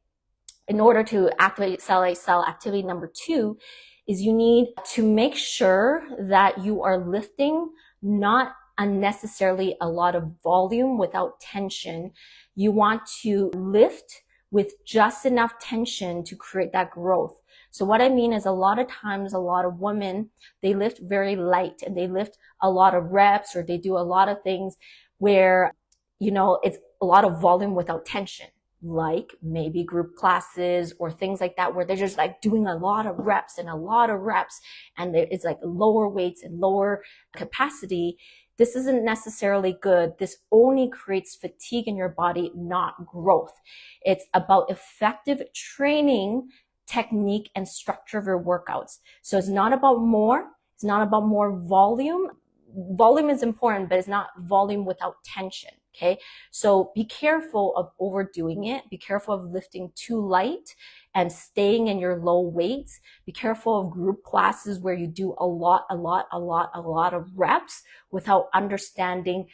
In order to activate satellite cell activity, number 2 is you need to make sure that you are lifting not unnecessarily a lot of volume without tension. You want to lift with just enough tension to create that growth. So what I mean is a lot of times, a lot of women, they lift very light and they lift a lot of reps, or they do a lot of things where, it's a lot of volume without tension, like maybe group classes or things like that, where they're just like doing a lot of reps, and it's like lower weights and lower capacity. This isn't necessarily good. This only creates fatigue in your body, not growth. It's about effective training, technique, and structure of your workouts. So it's not about more. It's not about more volume. Volume is important, but it's not volume without tension. Okay. So be careful of overdoing it. Be careful of lifting too light and staying in your low weights. Be careful of group classes where you do a lot of reps without understanding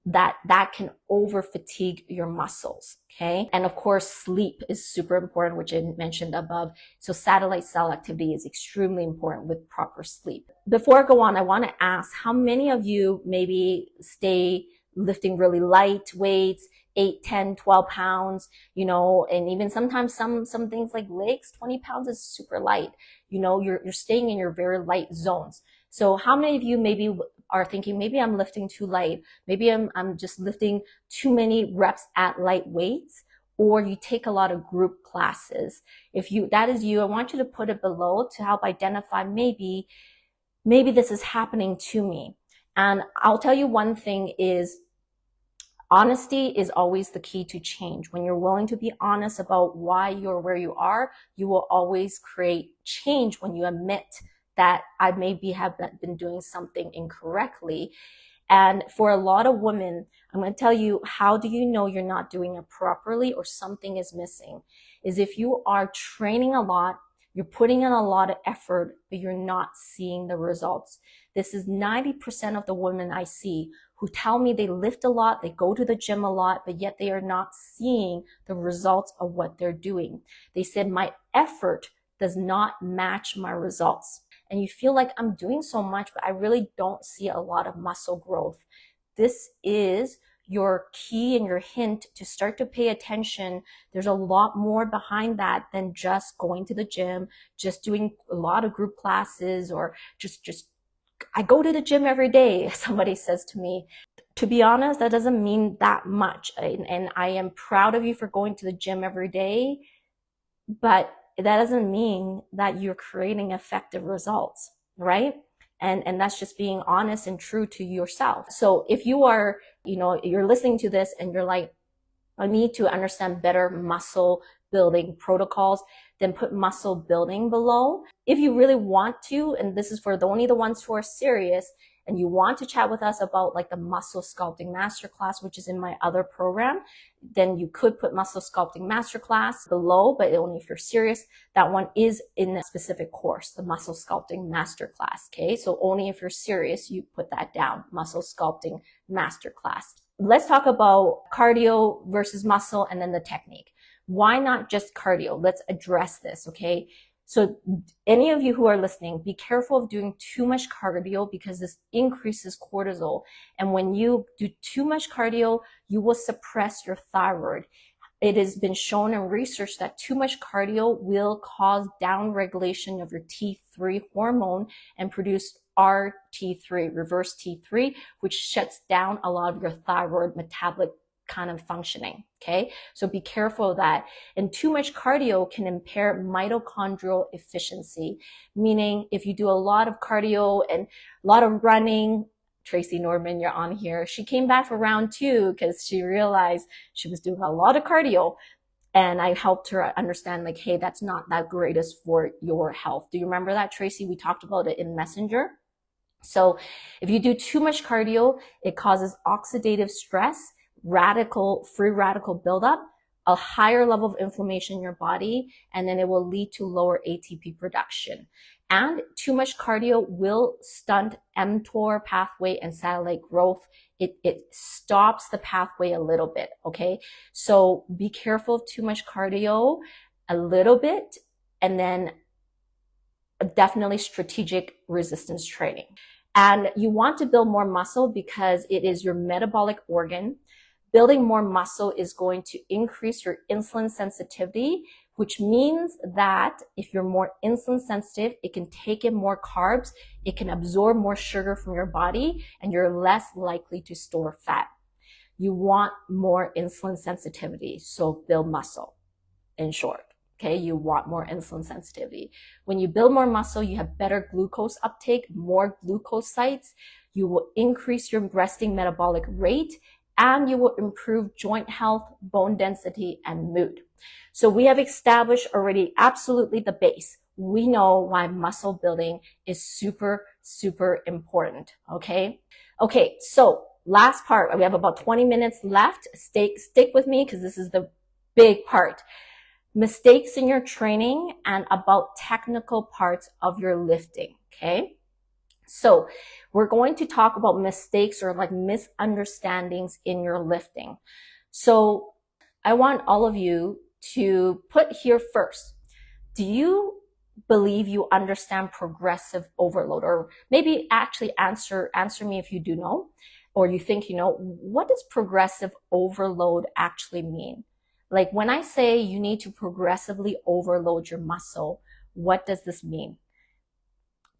that can over fatigue your muscles. Okay. And of course, sleep is super important, which I mentioned above. So satellite cell activity is extremely important with proper sleep. Before I go on, I want to ask how many of you maybe stay lifting really light weights, 8, 10, 12 pounds, you know, and even sometimes some things like legs, 20 pounds is super light. You know, you're staying in your very light zones. So how many of you maybe are thinking, maybe I'm lifting too light, maybe I'm just lifting too many reps at light weights, or you take a lot of group classes. If that is you, I want you to put it below to help identify maybe this is happening to me. And I'll tell you one thing is, honesty is always the key to change. When you're willing to be honest about why you're where you are, you will always create change when you admit that I maybe have been doing something incorrectly. And for a lot of women, I'm going to tell you, how do you know you're not doing it properly or something is missing? Is if you are training a lot, you're putting in a lot of effort, but you're not seeing the results. This is 90% of the women I see who tell me they lift a lot, they go to the gym a lot, but yet they are not seeing the results of what they're doing. They said, my effort does not match my results. And you feel like I'm doing so much, but I really don't see a lot of muscle growth. This is your key and your hint to start to pay attention. There's a lot more behind that than just going to the gym, just doing a lot of group classes, or just I go to the gym every day, somebody says to me. To be honest, that doesn't mean that much. And I am proud of you for going to the gym every day, but that doesn't mean that you're creating effective results, right? And that's just being honest and true to yourself. So if you are, you're listening to this and you're like, I need to understand better muscle building protocols, then put muscle building below. If you really want to, and this is for only the ones who are serious, and you want to chat with us about like the muscle sculpting masterclass, which is in my other program, then you could put muscle sculpting masterclass below, but only if you're serious. That one is in a specific course, the muscle sculpting masterclass. Okay. So only if you're serious, you put that down, muscle sculpting masterclass. Let's talk about cardio versus muscle and then the technique. Why not just cardio? Let's address this. Okay. So any of you who are listening, be careful of doing too much cardio because this increases cortisol. And when you do too much cardio, you will suppress your thyroid. It has been shown in research that too much cardio will cause downregulation of your T3 hormone and produce RT3, reverse T3, which shuts down a lot of your thyroid metabolic kind of functioning. Okay. So be careful of that. And too much cardio can impair mitochondrial efficiency, meaning if you do a lot of cardio and a lot of running, Tracy Norman, you're on here. She came back for round 2 because she realized she was doing a lot of cardio. And I helped her understand like, hey, that's not that greatest for your health. Do you remember that, Tracy? We talked about it in Messenger. So if you do too much cardio, it causes oxidative stress, free radical buildup, a higher level of inflammation in your body, and then it will lead to lower ATP production. And too much cardio will stunt mTOR pathway and satellite growth. It stops the pathway a little bit, okay? So be careful of too much cardio, a little bit, and then definitely strategic resistance training. And you want to build more muscle because it is your metabolic organ. Building more muscle is going to increase your insulin sensitivity, which means that if you're more insulin sensitive, it can take in more carbs, it can absorb more sugar from your body, and you're less likely to store fat. You want more insulin sensitivity, so build muscle, in short. Okay, you want more insulin sensitivity. When you build more muscle, you have better glucose uptake, more glucose you will increase your resting metabolic rate, and you will improve joint health, bone density, and mood. So we have established already absolutely the base. We know why muscle building is super, super important, okay? Okay, so last part, we have about 20 minutes left. Stick with me because this is the big part. Mistakes in your training and about technical parts of your lifting, okay? So we're going to talk about mistakes or like misunderstandings in your lifting. So I want all of you to put here first, do you believe you understand progressive overload? Or maybe actually answer me if you do know, or you think you know. What does progressive overload actually mean? Like when I say you need to progressively overload your muscle, what does this mean?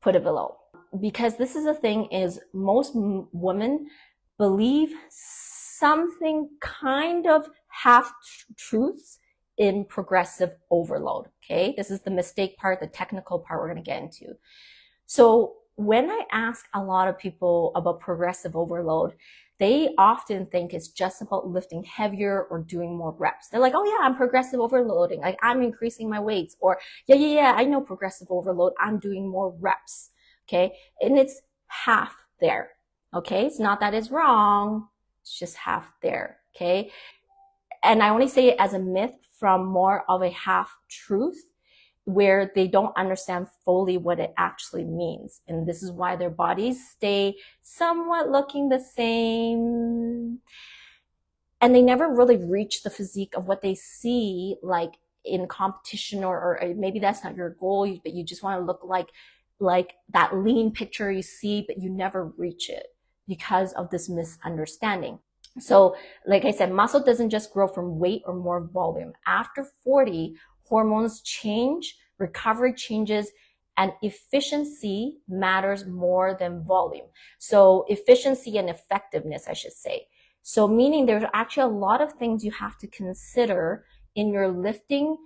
Put it below. Because this is the thing, is most women believe something kind of half truths in progressive overload. Okay, this is the mistake part, the technical part we're going to get into. So when I ask a lot of people about progressive overload, they often think it's just about lifting heavier or doing more reps. They're like, oh yeah, I'm progressive overloading, like I'm increasing my weights, or yeah, I know progressive overload, I'm doing more reps. Okay, and it's half there. Okay, it's not that it's wrong, it's just half there. Okay, and I only say it as a myth from more of a half truth, where they don't understand fully what it actually means. And this is why their bodies stay somewhat looking the same. And they never really reach the physique of what they see like in competition, or maybe that's not your goal, but you just want to look like that lean picture you see, but you never reach it because of this misunderstanding. So like I said, muscle doesn't just grow from weight or more volume. After 40, hormones change, recovery changes, and efficiency matters more than volume. So efficiency and effectiveness, I should say. So meaning there's actually a lot of things you have to consider in your lifting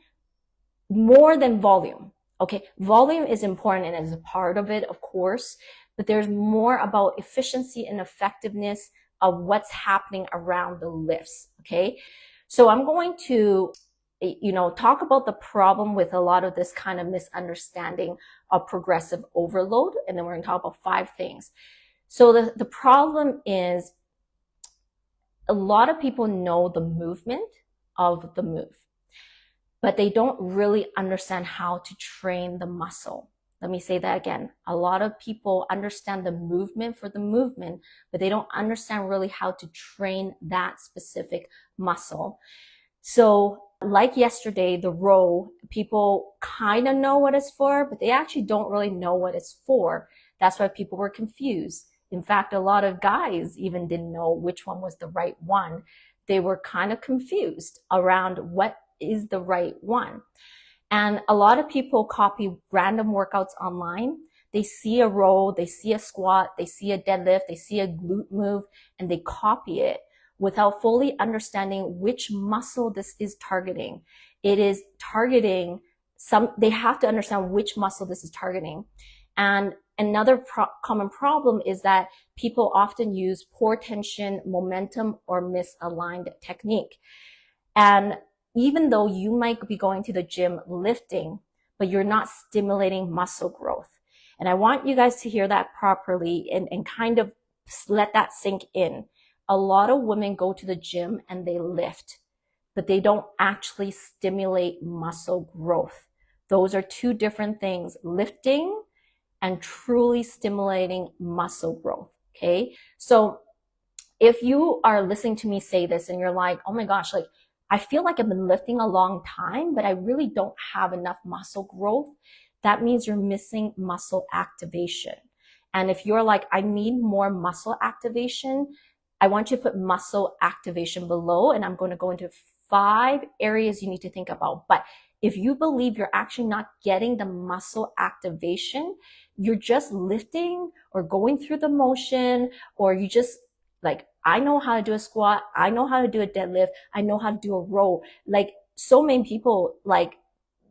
more than volume. Okay, volume is important and is a part of it, of course, but there's more about efficiency and effectiveness of what's happening around the lifts. Okay, so I'm going to talk about the problem with a lot of this kind of misunderstanding of progressive overload, and then we're going to talk about 5 things. So the problem is a lot of people know the movement of the move, but they don't really understand how to train the muscle. Let me say that again. A lot of people understand the movement for the movement, but they don't understand really how to train that specific muscle. So like yesterday, the row, people kind of know what it's for, but they actually don't really know what it's for. That's why people were confused. In fact, a lot of guys even didn't know which one was the right one. They were kind of confused around what is the right one. And a lot of people copy random workouts online. They see a row, they see a squat, they see a deadlift, they see a glute move, and they copy it without fully understanding which muscle this is targeting. It is targeting they have to understand which muscle this is targeting. And another common problem is that people often use poor tension, momentum, or misaligned technique. And even though you might be going to the gym lifting, but you're not stimulating muscle growth. And I want you guys to hear that properly and kind of let that sink in. A lot of women go to the gym and they lift, but they don't actually stimulate muscle growth. Those are 2 different things, lifting and truly stimulating muscle growth. Okay. So if you are listening to me say this and you're like, oh my gosh, like, I feel like I've been lifting a long time, but I really don't have enough muscle growth, that means you're missing muscle activation. And if you're like, I need more muscle activation, I want you to put muscle activation below, and I'm going to go into 5 areas you need to think about. But if you believe you're actually not getting the muscle activation, you're just lifting or going through the motion, or you just like, I know how to do a squat, I know how to do a deadlift, I know how to do a row. Like so many people, like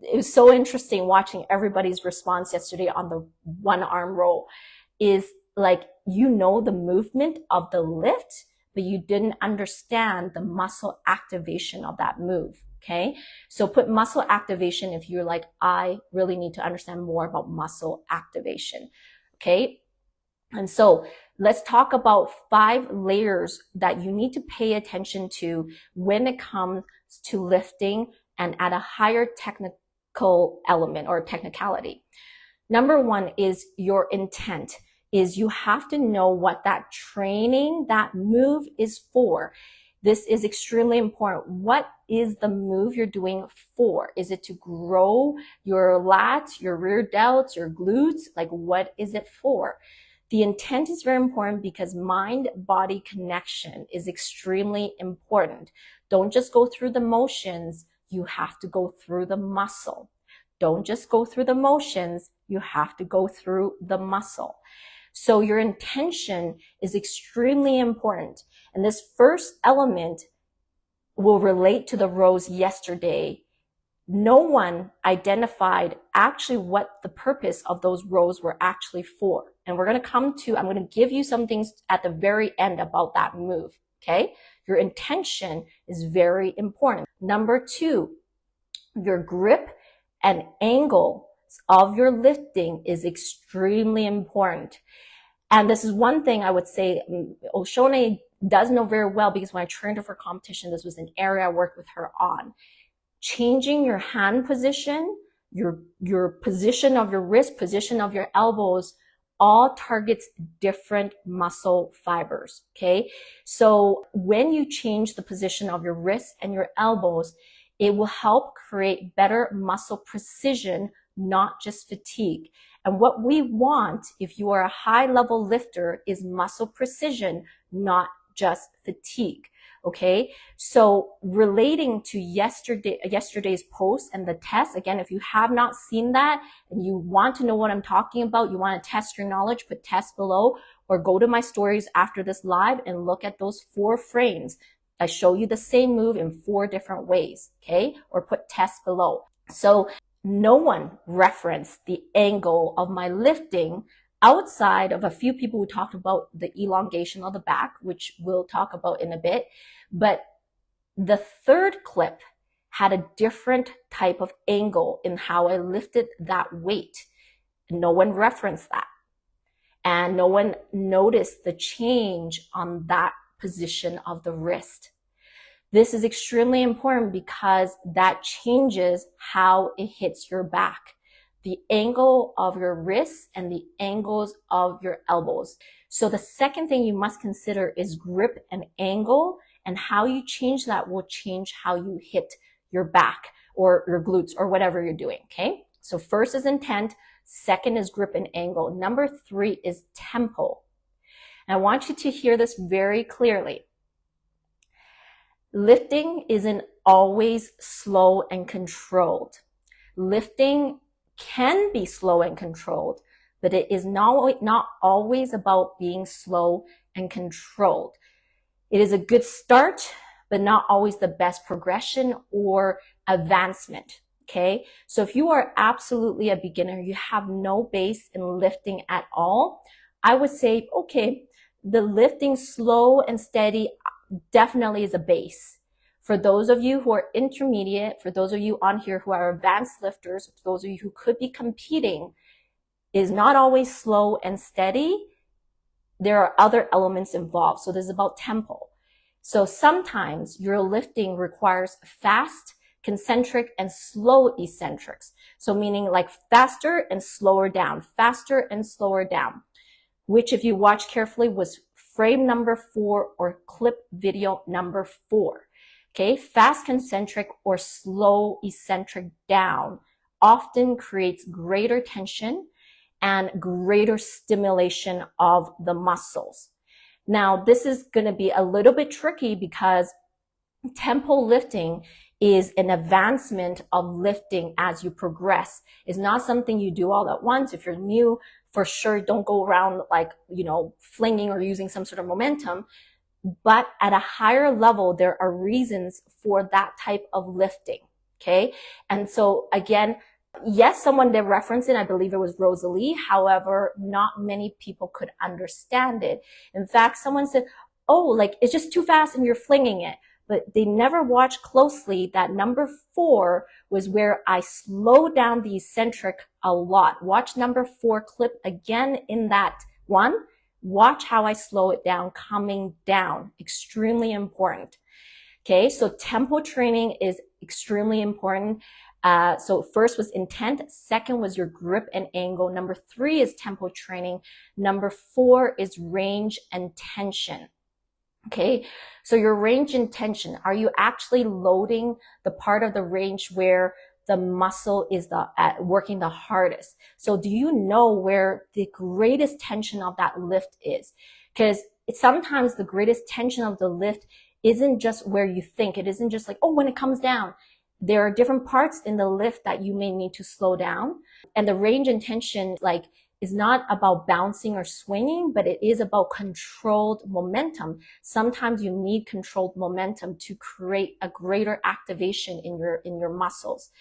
it was so interesting watching everybody's response yesterday on the 1-arm row, is like, you know the movement of the lift, but you didn't understand the muscle activation of that move. Okay, so put muscle activation if you're like, I really need to understand more about muscle activation. Okay, and so let's talk about 5 layers that you need to pay attention to when it comes to lifting and at a higher technical element or technicality. Number 1 is your intent. is you have to know what that training, that move is for. This is extremely important. What is the move you're doing for? Is it to grow your lats, your rear delts, your glutes? Like, what is it for? The intent is very important because mind-body connection is extremely important. Don't just go through the motions. You have to go through the muscle. Don't just go through the motions. You have to go through the muscle. So your intention is extremely important. And this first element will relate to the rows yesterday. No one identified actually what the purpose of those rows were actually for. And we're going to I'm going to give you some things at the very end about that move. Okay. Your intention is very important. Number 2, your grip and angle of your lifting is extremely important. And this is one thing I would say 𝙒𝙗𝙢𝙢 does know very well, because when I trained her for competition, this was an area I worked with her on. Changing your hand position, your position of your wrist, position of your elbows, all targets different muscle fibers, okay? So when you change the position of your wrists and your elbows, it will help create better muscle precision, not just fatigue. And what we want, if you are a high-level lifter, is muscle precision, not just fatigue. Okay, so relating to yesterday's post and the test, again, if you have not seen that and you want to know what I'm talking about, you want to test your knowledge, put test below, or go to my stories after this live and look at those 4 frames. I show you the same move in 4 different ways, okay, or put test below. So no one referenced the angle of my lifting outside of a few people who talked about the elongation of the back, which we'll talk about in a bit. But the third clip had a different type of angle in how I lifted that weight. No one referenced that. And no one noticed the change on that position of the wrist. This is extremely important because that changes how it hits your back. The angle of your wrists and the angles of your elbows. So the second thing you must consider is grip and angle, and how you change that will change how you hit your back or your glutes or whatever you're doing, okay? So first is intent, second is grip and angle. Number 3 is tempo. And I want you to hear this very clearly. Lifting isn't always slow and controlled. Lifting can be slow and controlled, but it is not always about being slow and controlled. It is a good start, but not always the best progression or advancement, okay? So if you are absolutely a beginner, you have no base in lifting at all, I would say, okay, the lifting slow and steady definitely is a base. For those of you who are intermediate, for those of you on here who are advanced lifters, for those of you who could be competing, is not always slow and steady. There are other elements involved. So this is about tempo. So sometimes your lifting requires fast, concentric, and slow eccentrics. So meaning like faster and slower down, which if you watch carefully was frame number 4 or clip video number 4. Okay, fast concentric or slow eccentric down often creates greater tension and greater stimulation of the muscles. Now, this is going to be a little bit tricky because tempo lifting is an advancement of lifting as you progress. It's not something you do all at once. If you're new, for sure, don't go around like, flinging or using some sort of momentum. But at a higher level, there are reasons for that type of lifting, okay? And so again, yes, someone did reference it. I believe it was Rosalie. However, not many people could understand it. In fact, someone said, oh, like it's just too fast and you're flinging it. But they never watched closely that number 4 was where I slowed down the eccentric a lot. Watch number 4 clip again in that one. Watch how I slow it down, coming down. Extremely important. Okay, so tempo training is extremely important. So first was intent. Second was your grip and angle. Number 3 is tempo training. Number 4 is range and tension. Okay, so your range and tension, are you actually loading the part of the range where the muscle is working the hardest? So do you know where the greatest tension of that lift is? Because sometimes the greatest tension of the lift isn't just where you think. It isn't just like, oh, when it comes down. There are different parts in the lift that you may need to slow down. And the range and tension, like, is not about bouncing or swinging, but it is about controlled momentum. Sometimes you need controlled momentum to create a greater activation in your muscles.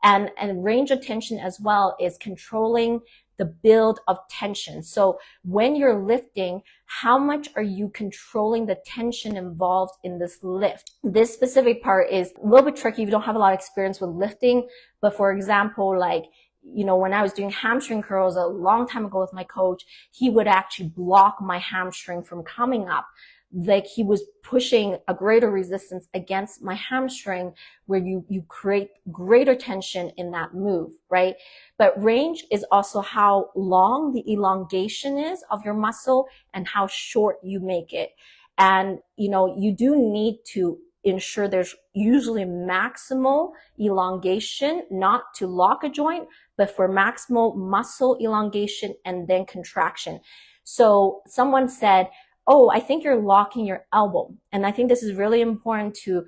And range of tension as well is controlling the build of tension. So when you're lifting, how much are you controlling the tension involved in this lift? This specific part is a little bit tricky if you don't have a lot of experience with lifting. But for example, like, you know, when I was doing hamstring curls a long time ago with my coach, he would actually block my hamstring from coming up. Like, he was pushing a greater resistance against my hamstring, where you create greater tension in that move, right? But range is also how long the elongation is of your muscle and how short you make it. And, you know, you do need to ensure there's usually maximal elongation, not to lock a joint, but for maximal muscle elongation and then contraction. So someone said, oh, I think you're locking your elbow. And I think this is really important to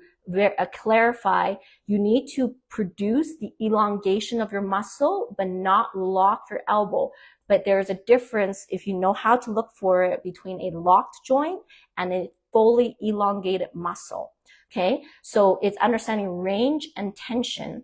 clarify. You need to produce the elongation of your muscle, but not lock your elbow. But there's a difference, if you know how to look for it, between a locked joint and a fully elongated muscle. Okay, so it's understanding range and tension.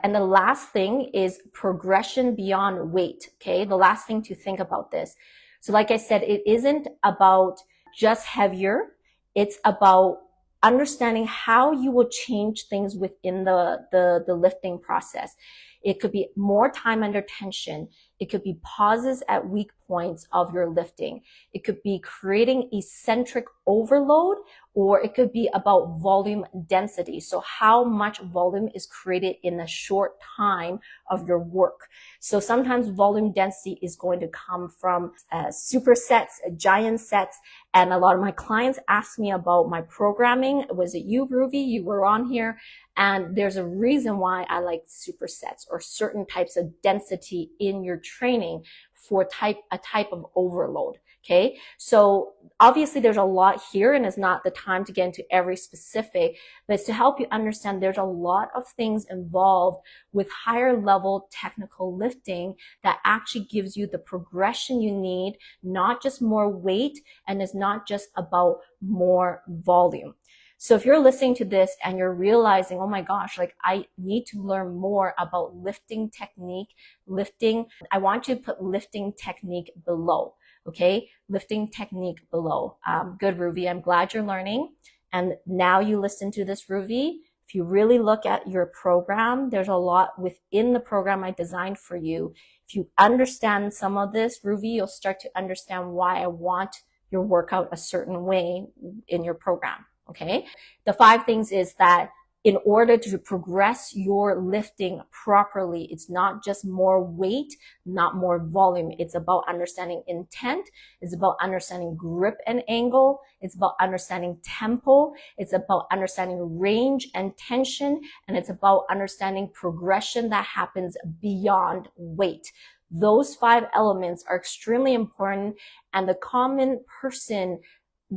And the last thing is progression beyond weight. Okay, the last thing to think about this. So like I said, it isn't about just heavier. It's about understanding how you will change things within the lifting process. It could be more time under tension. It could be pauses at weak points of your lifting. It could be creating eccentric overload, or it could be about volume density. So how much volume is created in a short time of your work. So sometimes volume density is going to come from supersets, giant sets. And a lot of my clients ask me about my programming. Was it you, Ruby? You were on here. And there's a reason why I like supersets or certain types of density in your training for a type of overload. Okay, so obviously there's a lot here, and it's not the time to get into every specific, but it's to help you understand there's a lot of things involved with higher level technical lifting that actually gives you the progression you need, not just more weight, and it's not just about more volume. So if you're listening to this and you're realizing, oh my gosh, like, I need to learn more about lifting technique, I want you to put lifting technique below. Okay, lifting technique below. Good, Ruby. I'm glad you're learning. And now you listen to this, Ruby. If you really look at your program, there's a lot within the program I designed for you. If you understand some of this, Ruby, you'll start to understand why I want your workout a certain way in your program. Okay, the 5 things is that in order to progress your lifting properly, it's not just more weight, not more volume. It's about understanding intent. It's about understanding grip and angle. It's about understanding tempo. It's about understanding range and tension. And it's about understanding progression that happens beyond weight. Those 5 elements are extremely important, and the common person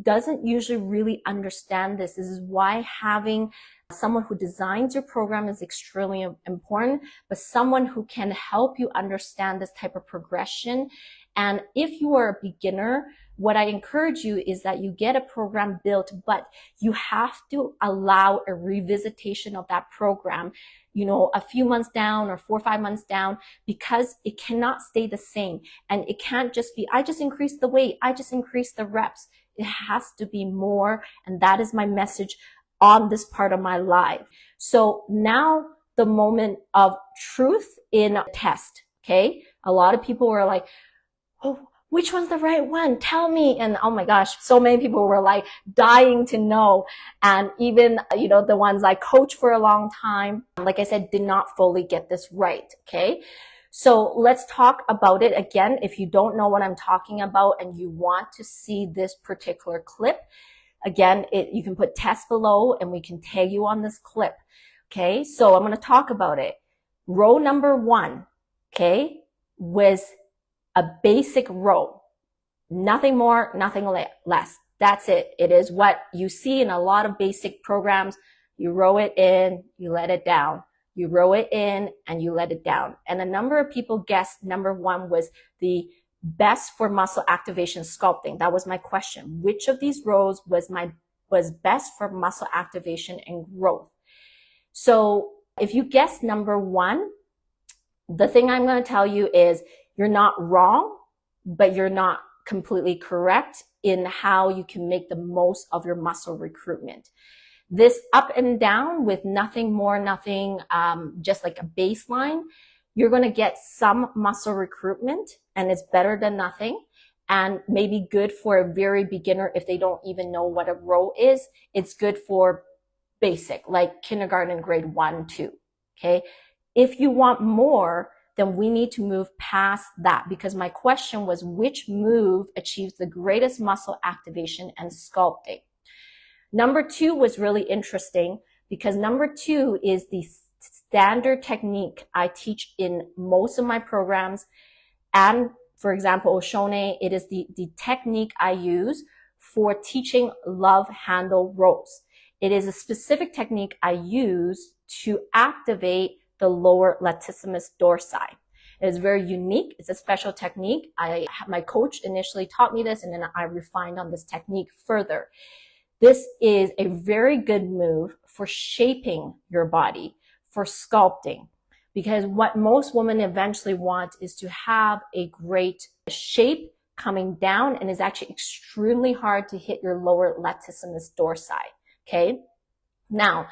doesn't usually really understand this. This is why having someone who designs your program is extremely important, but someone who can help you understand this type of progression. And if you are a beginner, what I encourage you is that you get a program built, but you have to allow a revisitation of that program, you know, a few months down or 4 or 5 months down, because it cannot stay the same. And it can't just be, I just increased the weight, I just increased the reps. It has to be more. And that is my message on this part of my life. So now the moment of truth in a test. Okay. A lot of people were like, oh, which one's the right one? Tell me. And oh my gosh, so many people were like dying to know. And even, the ones I coached for a long time, like I said, did not fully get this right. Okay. So let's talk about it again. If you don't know what I'm talking about and you want to see this particular clip, again, you can put test below and we can tag you on this clip. Okay. So I'm going to talk about it. Row number 1, okay, was a basic row. Nothing more, nothing less. That's it. It is what you see in a lot of basic programs. You row it in, you let it down. You row it in and you let it down. And a number of people guessed number 1 was the best for muscle activation sculpting. That was my question. Which of these rows was best for muscle activation and growth? So if you guessed number 1, the thing I'm going to tell you is you're not wrong, but you're not completely correct in how you can make the most of your muscle recruitment. This up and down with nothing more, nothing, just like a baseline, you're going to get some muscle recruitment and it's better than nothing and maybe good for a very beginner if they don't even know what a row is. It's good for basic, like kindergarten grade 1, 2. Okay. If you want more, then we need to move past that because my question was which move achieves the greatest muscle activation and sculpting. Number 2 was really interesting because number 2 is the standard technique I teach in most of my programs. And for example, 𝙀𝙀𝙢𝙀, it is the technique I use for teaching love handle rows. It is a specific technique I use to activate the lower latissimus dorsi. It is very unique. It's a special technique. My coach initially taught me this and then I refined on this technique further. This is a very good move for shaping your body, for sculpting, because what most women eventually want is to have a great shape coming down and is actually extremely hard to hit your lower latissimus dorsi. Okay. Now,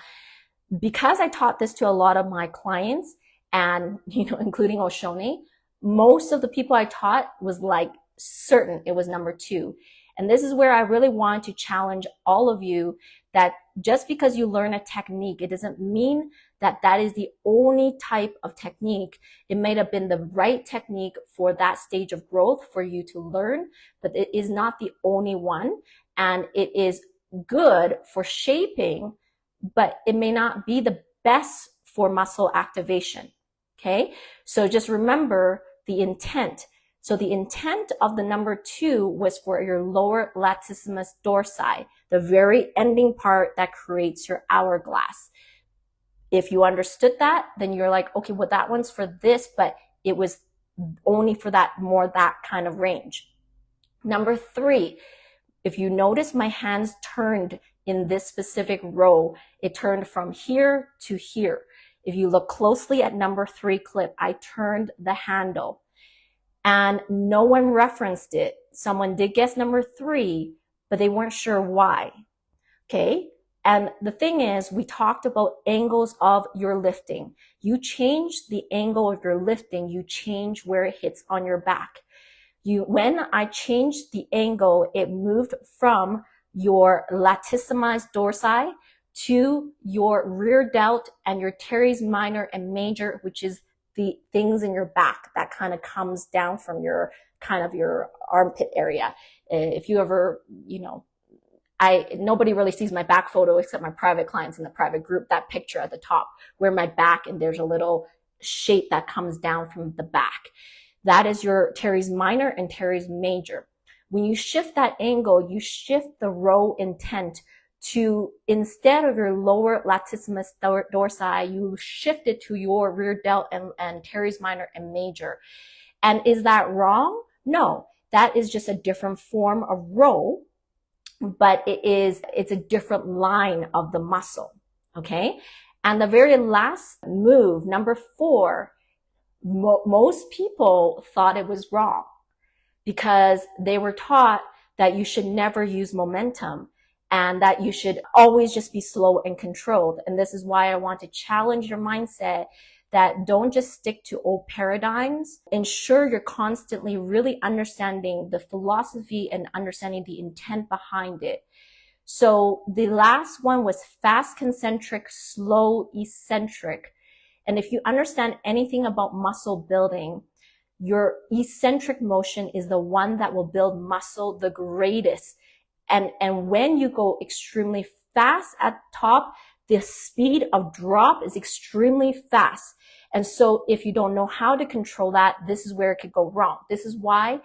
because I taught this to a lot of my clients and, including 𝙀𝙀𝙢𝙀, most of the people I taught was like certain it was number 2. And this is where I really want to challenge all of you that just because you learn a technique, it doesn't mean that that is the only type of technique. It may have been the right technique for that stage of growth for you to learn, but it is not the only one. And it is good for shaping, but it may not be the best for muscle activation. Okay. So just remember the intent. So the intent of the number 2 was for your lower latissimus dorsi, the very ending part that creates your hourglass. If you understood that, then you're like, okay, well, that one's for this, but it was only for that kind of range. Number 3, if you notice my hands turned in this specific row, it turned from here to here. If you look closely at number 3 clip, I turned the handle. And no one referenced it. Someone did guess number 3, but they weren't sure why. Okay. And the thing is, we talked about angles of your lifting. You change the angle of your lifting, you change where it hits on your back. When I changed the angle, it moved from your latissimus dorsi to your rear delt and your teres minor and major, which is the things in your back that kind of comes down from your armpit area. If you ever, nobody really sees my back photo except my private clients in the private group, that picture at the top where my back and there's a little shape that comes down from the back. That is your teres minor and teres major. When you shift that angle, you shift the row intent to, instead of your lower latissimus dorsi, you shift it to your rear delt and teres minor and major. And is that wrong? No, that is just a different form of row, but it's a different line of the muscle. Okay. And the very last move, number 4, most people thought it was wrong because they were taught that you should never use momentum and that you should always just be slow and controlled. And this is why I want to challenge your mindset that don't just stick to old paradigms. Ensure you're constantly really understanding the philosophy and understanding the intent behind it. So the last one was fast concentric, slow eccentric. And if you understand anything about muscle building, your eccentric motion is the one that will build muscle the greatest. And when you go extremely fast at top, the speed of drop is extremely fast. And so if you don't know how to control that, this is where it could go wrong. This is why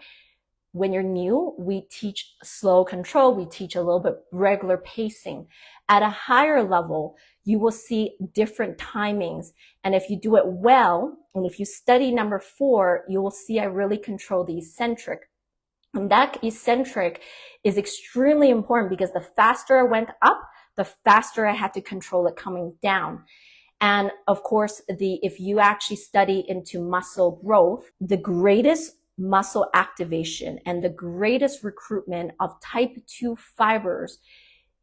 when you're new, we teach slow control. We teach a little bit regular pacing. At a higher level, you will see different timings. And if you do it well, and if you study number 4, you will see I really control the eccentric. And that eccentric is extremely important because the faster I went up, the faster I had to control it coming down. And of course, if you actually study into muscle growth, the greatest muscle activation and the greatest recruitment of type 2 fibers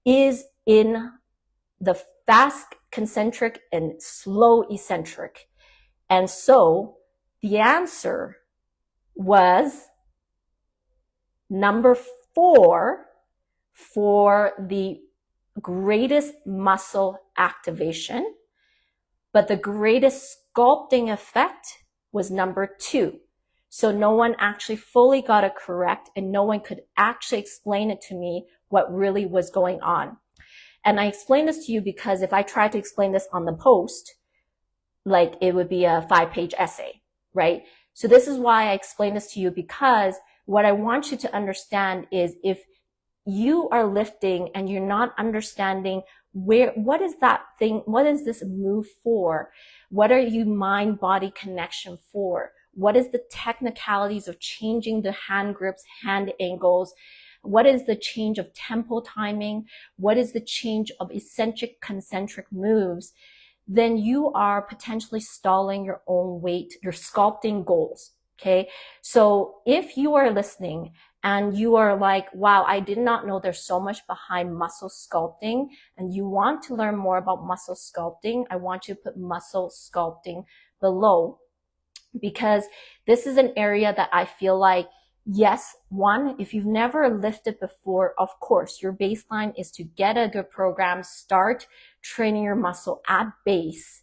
is in the fast concentric and slow eccentric. And so the answer was number 4 for the greatest muscle activation, but the greatest sculpting effect was number 2. So no one actually fully got it correct, and no one could actually explain it to me what really was going on. And I explain this to you because if I tried to explain this on the post, like it would be a 5-page essay, right? So this is why I explain this to you, because what I want you to understand is if you are lifting and you're not understanding what is that thing, what is this move for? What are you mind-body connection for? What is the technicalities of changing the hand grips, hand angles? What is the change of tempo timing? What is the change of eccentric, concentric moves? Then you are potentially stalling your own weight, your sculpting goals. Okay. So if you are listening and you are like, wow, I did not know there's so much behind muscle sculpting, and you want to learn more about muscle sculpting, I want you to put muscle sculpting below, because this is an area that I feel like, yes, one, if you've never lifted before, of course, your baseline is to get a good program, start training your muscle at base.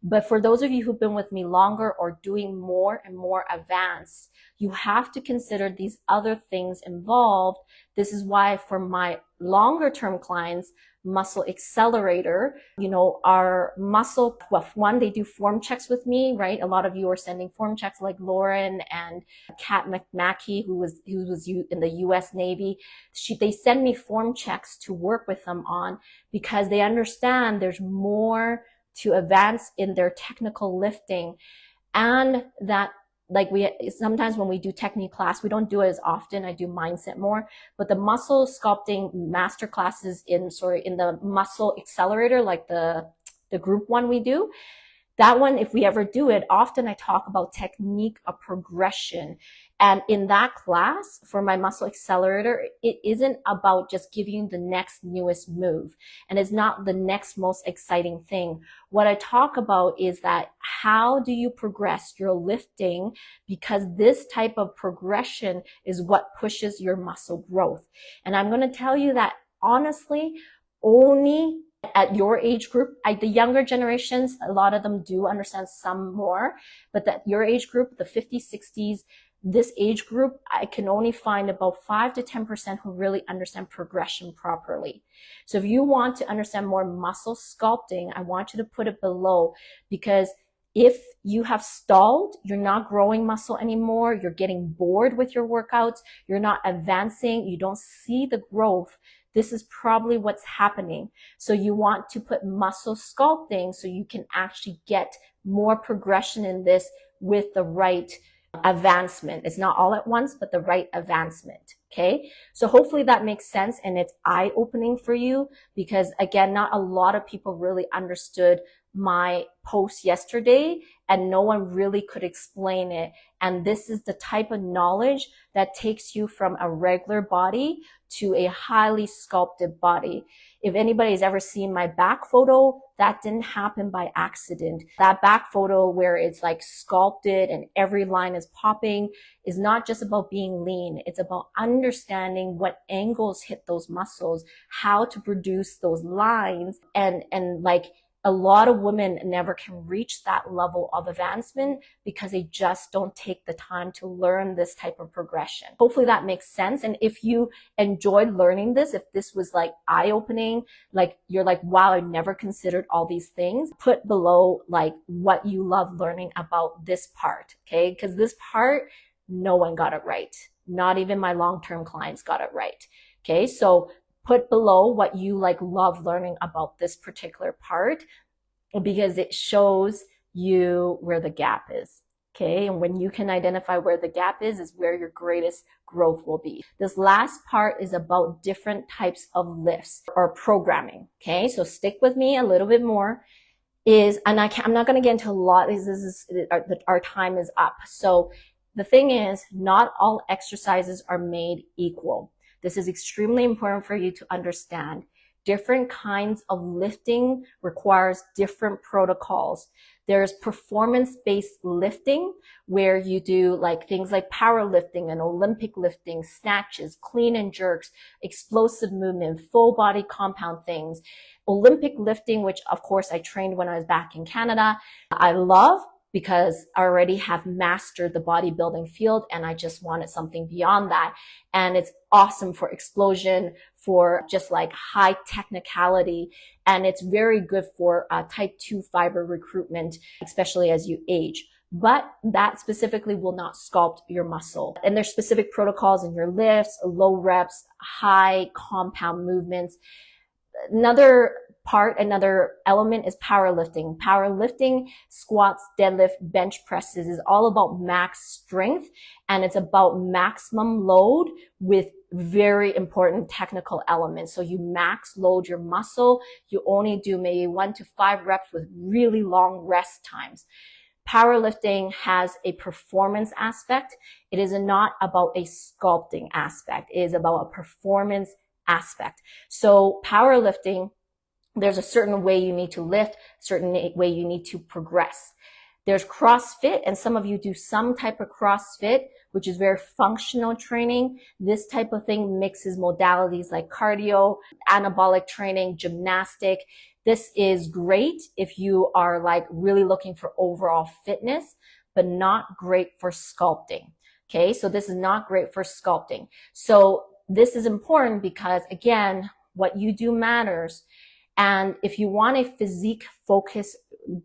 But for those of you who've been with me longer or doing more and more advanced, you have to consider these other things involved. This is why for my longer term clients, Muscle Accelerator, our muscle, well, one, they do form checks with me, right? A lot of you are sending form checks, like Lauren and Kat McMackey, who was in the US Navy. They send me form checks to work with them on, because they understand there's more to advance in their technical lifting, and that sometimes when we do technique class, we don't do it as often. I do mindset more, but the muscle sculpting master classes in the Muscle Accelerator, like the group one we do, that one, if we ever do it, often I talk about technique of progression. And in that class for my Muscle Accelerator, it isn't about just giving you the next newest move. And it's not the next most exciting thing. What I talk about is that how do you progress your lifting? Because this type of progression is what pushes your muscle growth. And I'm going to tell you that honestly, only at your age group, the younger generations, a lot of them do understand some more, but that your age group, the 50s, 60s, this age group, I can only find about 5 to 10% who really understand progression properly. So if you want to understand more muscle sculpting, I want you to put it below, because if you have stalled, you're not growing muscle anymore, you're getting bored with your workouts, you're not advancing, you don't see the growth, this is probably what's happening. So you want to put muscle sculpting so you can actually get more progression in this with the right advancement. It's not all at once, but the right advancement. Okay. So hopefully that makes sense and it's eye-opening for you, because again, not a lot of people really understood my post yesterday and no one really could explain it. And this is the type of knowledge that takes you from a regular body to a highly sculpted body. If anybody's ever seen my back photo, that didn't happen by accident. That back photo where it's like sculpted and every line is popping is not just about being lean. It's about understanding what angles hit those muscles, how to produce those lines, and like a lot of women never can reach that level of advancement because they just don't take the time to learn this type of progression. Hopefully that makes sense. And if you enjoyed learning this, if this was like eye-opening, like you're like, wow, I never considered all these things, put below like what you love learning about this part, okay? Because this part, no one got it right. Not even my long-term clients got it right, okay? So put below what you like love learning about this particular part, because it shows you where the gap is. Okay. And when you can identify where the gap is where your greatest growth will be. This last part is about different types of lifts or programming. Okay. So stick with me a little bit more I'm not going to get into a lot. Our time is up. So the thing is, not all exercises are made equal. This is extremely important for you to understand. Different kinds of lifting requires different protocols. There's performance-based lifting where you do like things like powerlifting and Olympic lifting, snatches, clean and jerks, explosive movement, full body compound things. Olympic lifting, which of course I trained when I was back in Canada, I love, because I already have mastered the bodybuilding field and I just wanted something beyond that. And it's awesome for explosion, for just like high technicality. And it's very good for type 2 fiber recruitment, especially as you age. But that specifically will not sculpt your muscle. And there's specific protocols in your lifts, low reps, high compound movements. Another element is powerlifting. Powerlifting, squats, deadlift, bench presses is all about max strength, and it's about maximum load with very important technical elements. So you max load your muscle. You only do maybe 1 to 5 reps with really long rest times. Powerlifting has a performance aspect. It is not about a sculpting aspect. It is about a performance aspect. So powerlifting, there's a certain way you need to lift, certain way you need to progress. There's CrossFit, and some of you do some type of CrossFit, which is very functional training. This type of thing mixes modalities like cardio, anabolic training, gymnastic. This is great if you are like really looking for overall fitness, but not great for sculpting. Okay, so this is not great for sculpting. So this is important because, again, what you do matters. And if you want a physique focus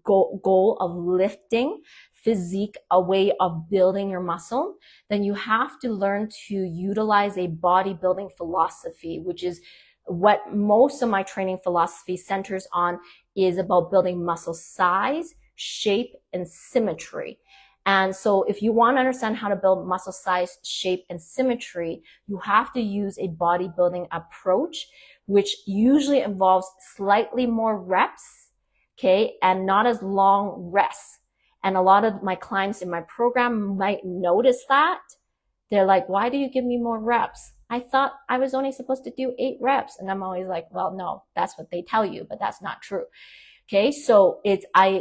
goal of lifting, physique, a way of building your muscle, then you have to learn to utilize a bodybuilding philosophy, which is what most of my training philosophy centers on, is about building muscle size, shape, and symmetry. And so if you want to understand how to build muscle size, shape, and symmetry, you have to use a bodybuilding approach, which usually involves slightly more reps, okay, and not as long rests. And a lot of my clients in my program might notice that. They're like, why do you give me more reps? I thought I was only supposed to do 8 reps. And I'm always like, well, no, that's what they tell you, but that's not true. Okay, so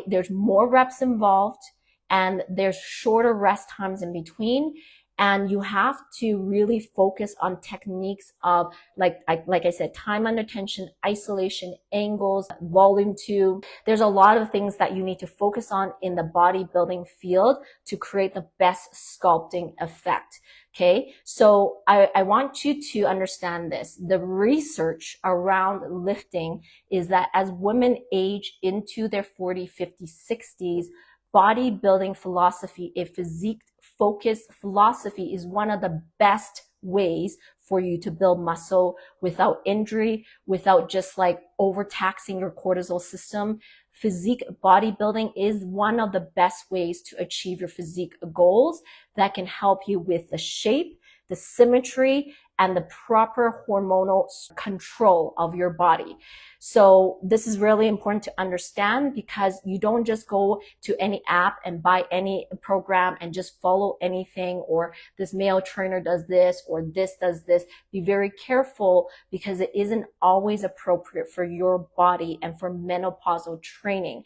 there's more reps involved, and there's shorter rest times in between. And you have to really focus on techniques of, like I said, time under tension, isolation, angles, volume 2. There's a lot of things that you need to focus on in the bodybuilding field to create the best sculpting effect. Okay, so I want you to understand this. The research around lifting is that as women age into their 40s, 50s, 60s, bodybuilding philosophy, a physique focused philosophy, is one of the best ways for you to build muscle without injury, without just like overtaxing your cortisol system. Physique bodybuilding is one of the best ways to achieve your physique goals that can help you with the shape, the symmetry, and the proper hormonal control of your body. So this is really important to understand, because you don't just go to any app and buy any program and just follow anything, or this male trainer does this or this does this. Be very careful, because it isn't always appropriate for your body and for menopausal training.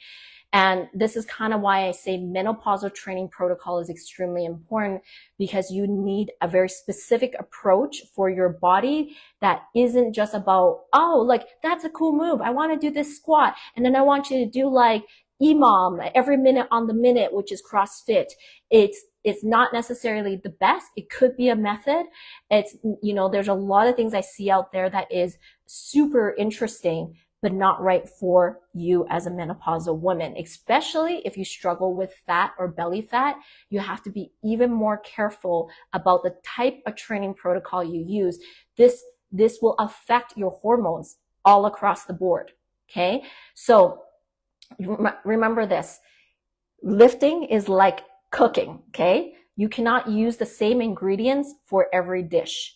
And this is kind of why I say menopausal training protocol is extremely important, because you need a very specific approach for your body that isn't just about, oh, like, that's a cool move, I want to do this squat, and then I want you to do like EMOM every minute on the minute, which is CrossFit. It's not necessarily the best. It could be a method. It's, there's a lot of things I see out there that is super interesting, but not right for you as a menopausal woman. Especially if you struggle with fat or belly fat, you have to be even more careful about the type of training protocol you use. This will affect your hormones all across the board. Okay. So remember this, lifting is like cooking. Okay. You cannot use the same ingredients for every dish.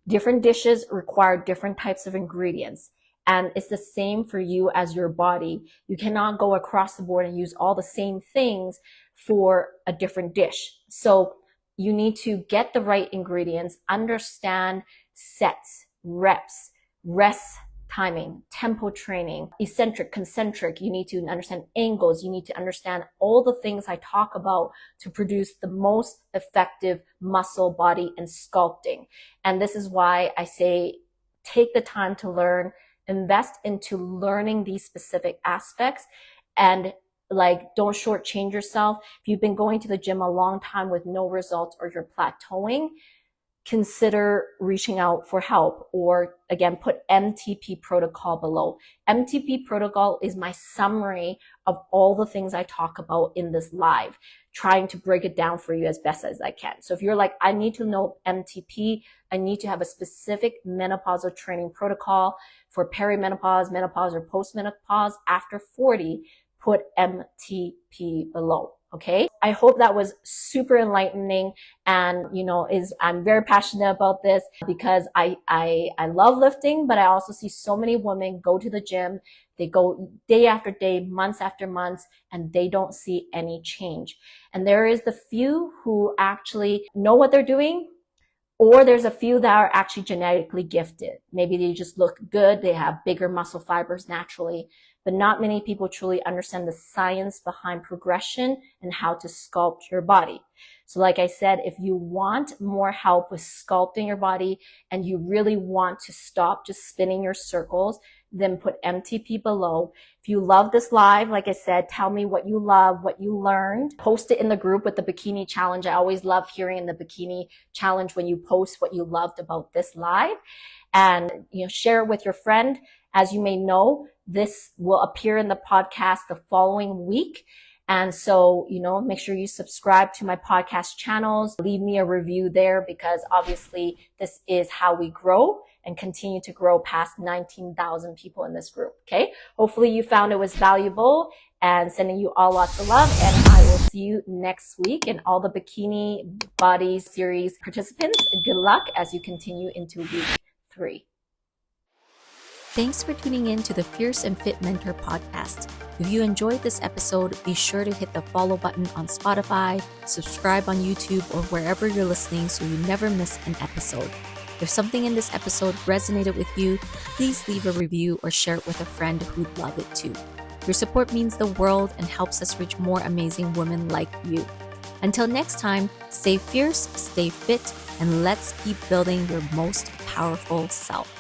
Different dishes require different types of ingredients. And it's the same for you as your body. You cannot go across the board and use all the same things for a different dish. So you need to get the right ingredients, understand sets, reps, rest timing, tempo training, eccentric, concentric. You need to understand angles. You need to understand all the things I talk about to produce the most effective muscle, body, and sculpting. And this is why I say take the time to learn, invest into learning these specific aspects, and don't shortchange yourself. If you've been going to the gym a long time with no results, or you're plateauing, consider reaching out for help, or again, put MTP protocol below. MTP protocol is my summary of all the things I talk about in this live, trying to break it down for you as best as I can. So if you're like, I need to know MTP, I need to have a specific menopausal training protocol for perimenopause, menopause, or postmenopause after 40, put MTP below. Okay. I hope that was super enlightening. And, I'm very passionate about this, because I love lifting, but I also see so many women go to the gym. They go day after day, months after months, and they don't see any change. And there is the few who actually know what they're doing, or there's a few that are actually genetically gifted. Maybe they just look good. They have bigger muscle fibers naturally, but not many people truly understand the science behind progression and how to sculpt your body. So like I said, if you want more help with sculpting your body, and you really want to stop just spinning your circles, then put MTP below. If you love this live, like I said, tell me what you love, what you learned. Post it in the group with the bikini challenge. I always love hearing in the bikini challenge when you post what you loved about this live, and share it with your friend. As you may know, this will appear in the podcast the following week. And so, make sure you subscribe to my podcast channels, leave me a review there, because obviously this is how we grow and continue to grow past 19,000 people in this group. Okay. Hopefully you found it was valuable, and sending you all lots of love. And I will see you next week. And all the Bikini Body series participants, good luck as you continue into week 3. Thanks for tuning in to the Fierce and Fit Mentor podcast. If you enjoyed this episode, be sure to hit the follow button on Spotify, subscribe on YouTube, or wherever you're listening so you never miss an episode. If something in this episode resonated with you, please leave a review or share it with a friend who'd love it too. Your support means the world and helps us reach more amazing women like you. Until next time, stay fierce, stay fit, and let's keep building your most powerful self.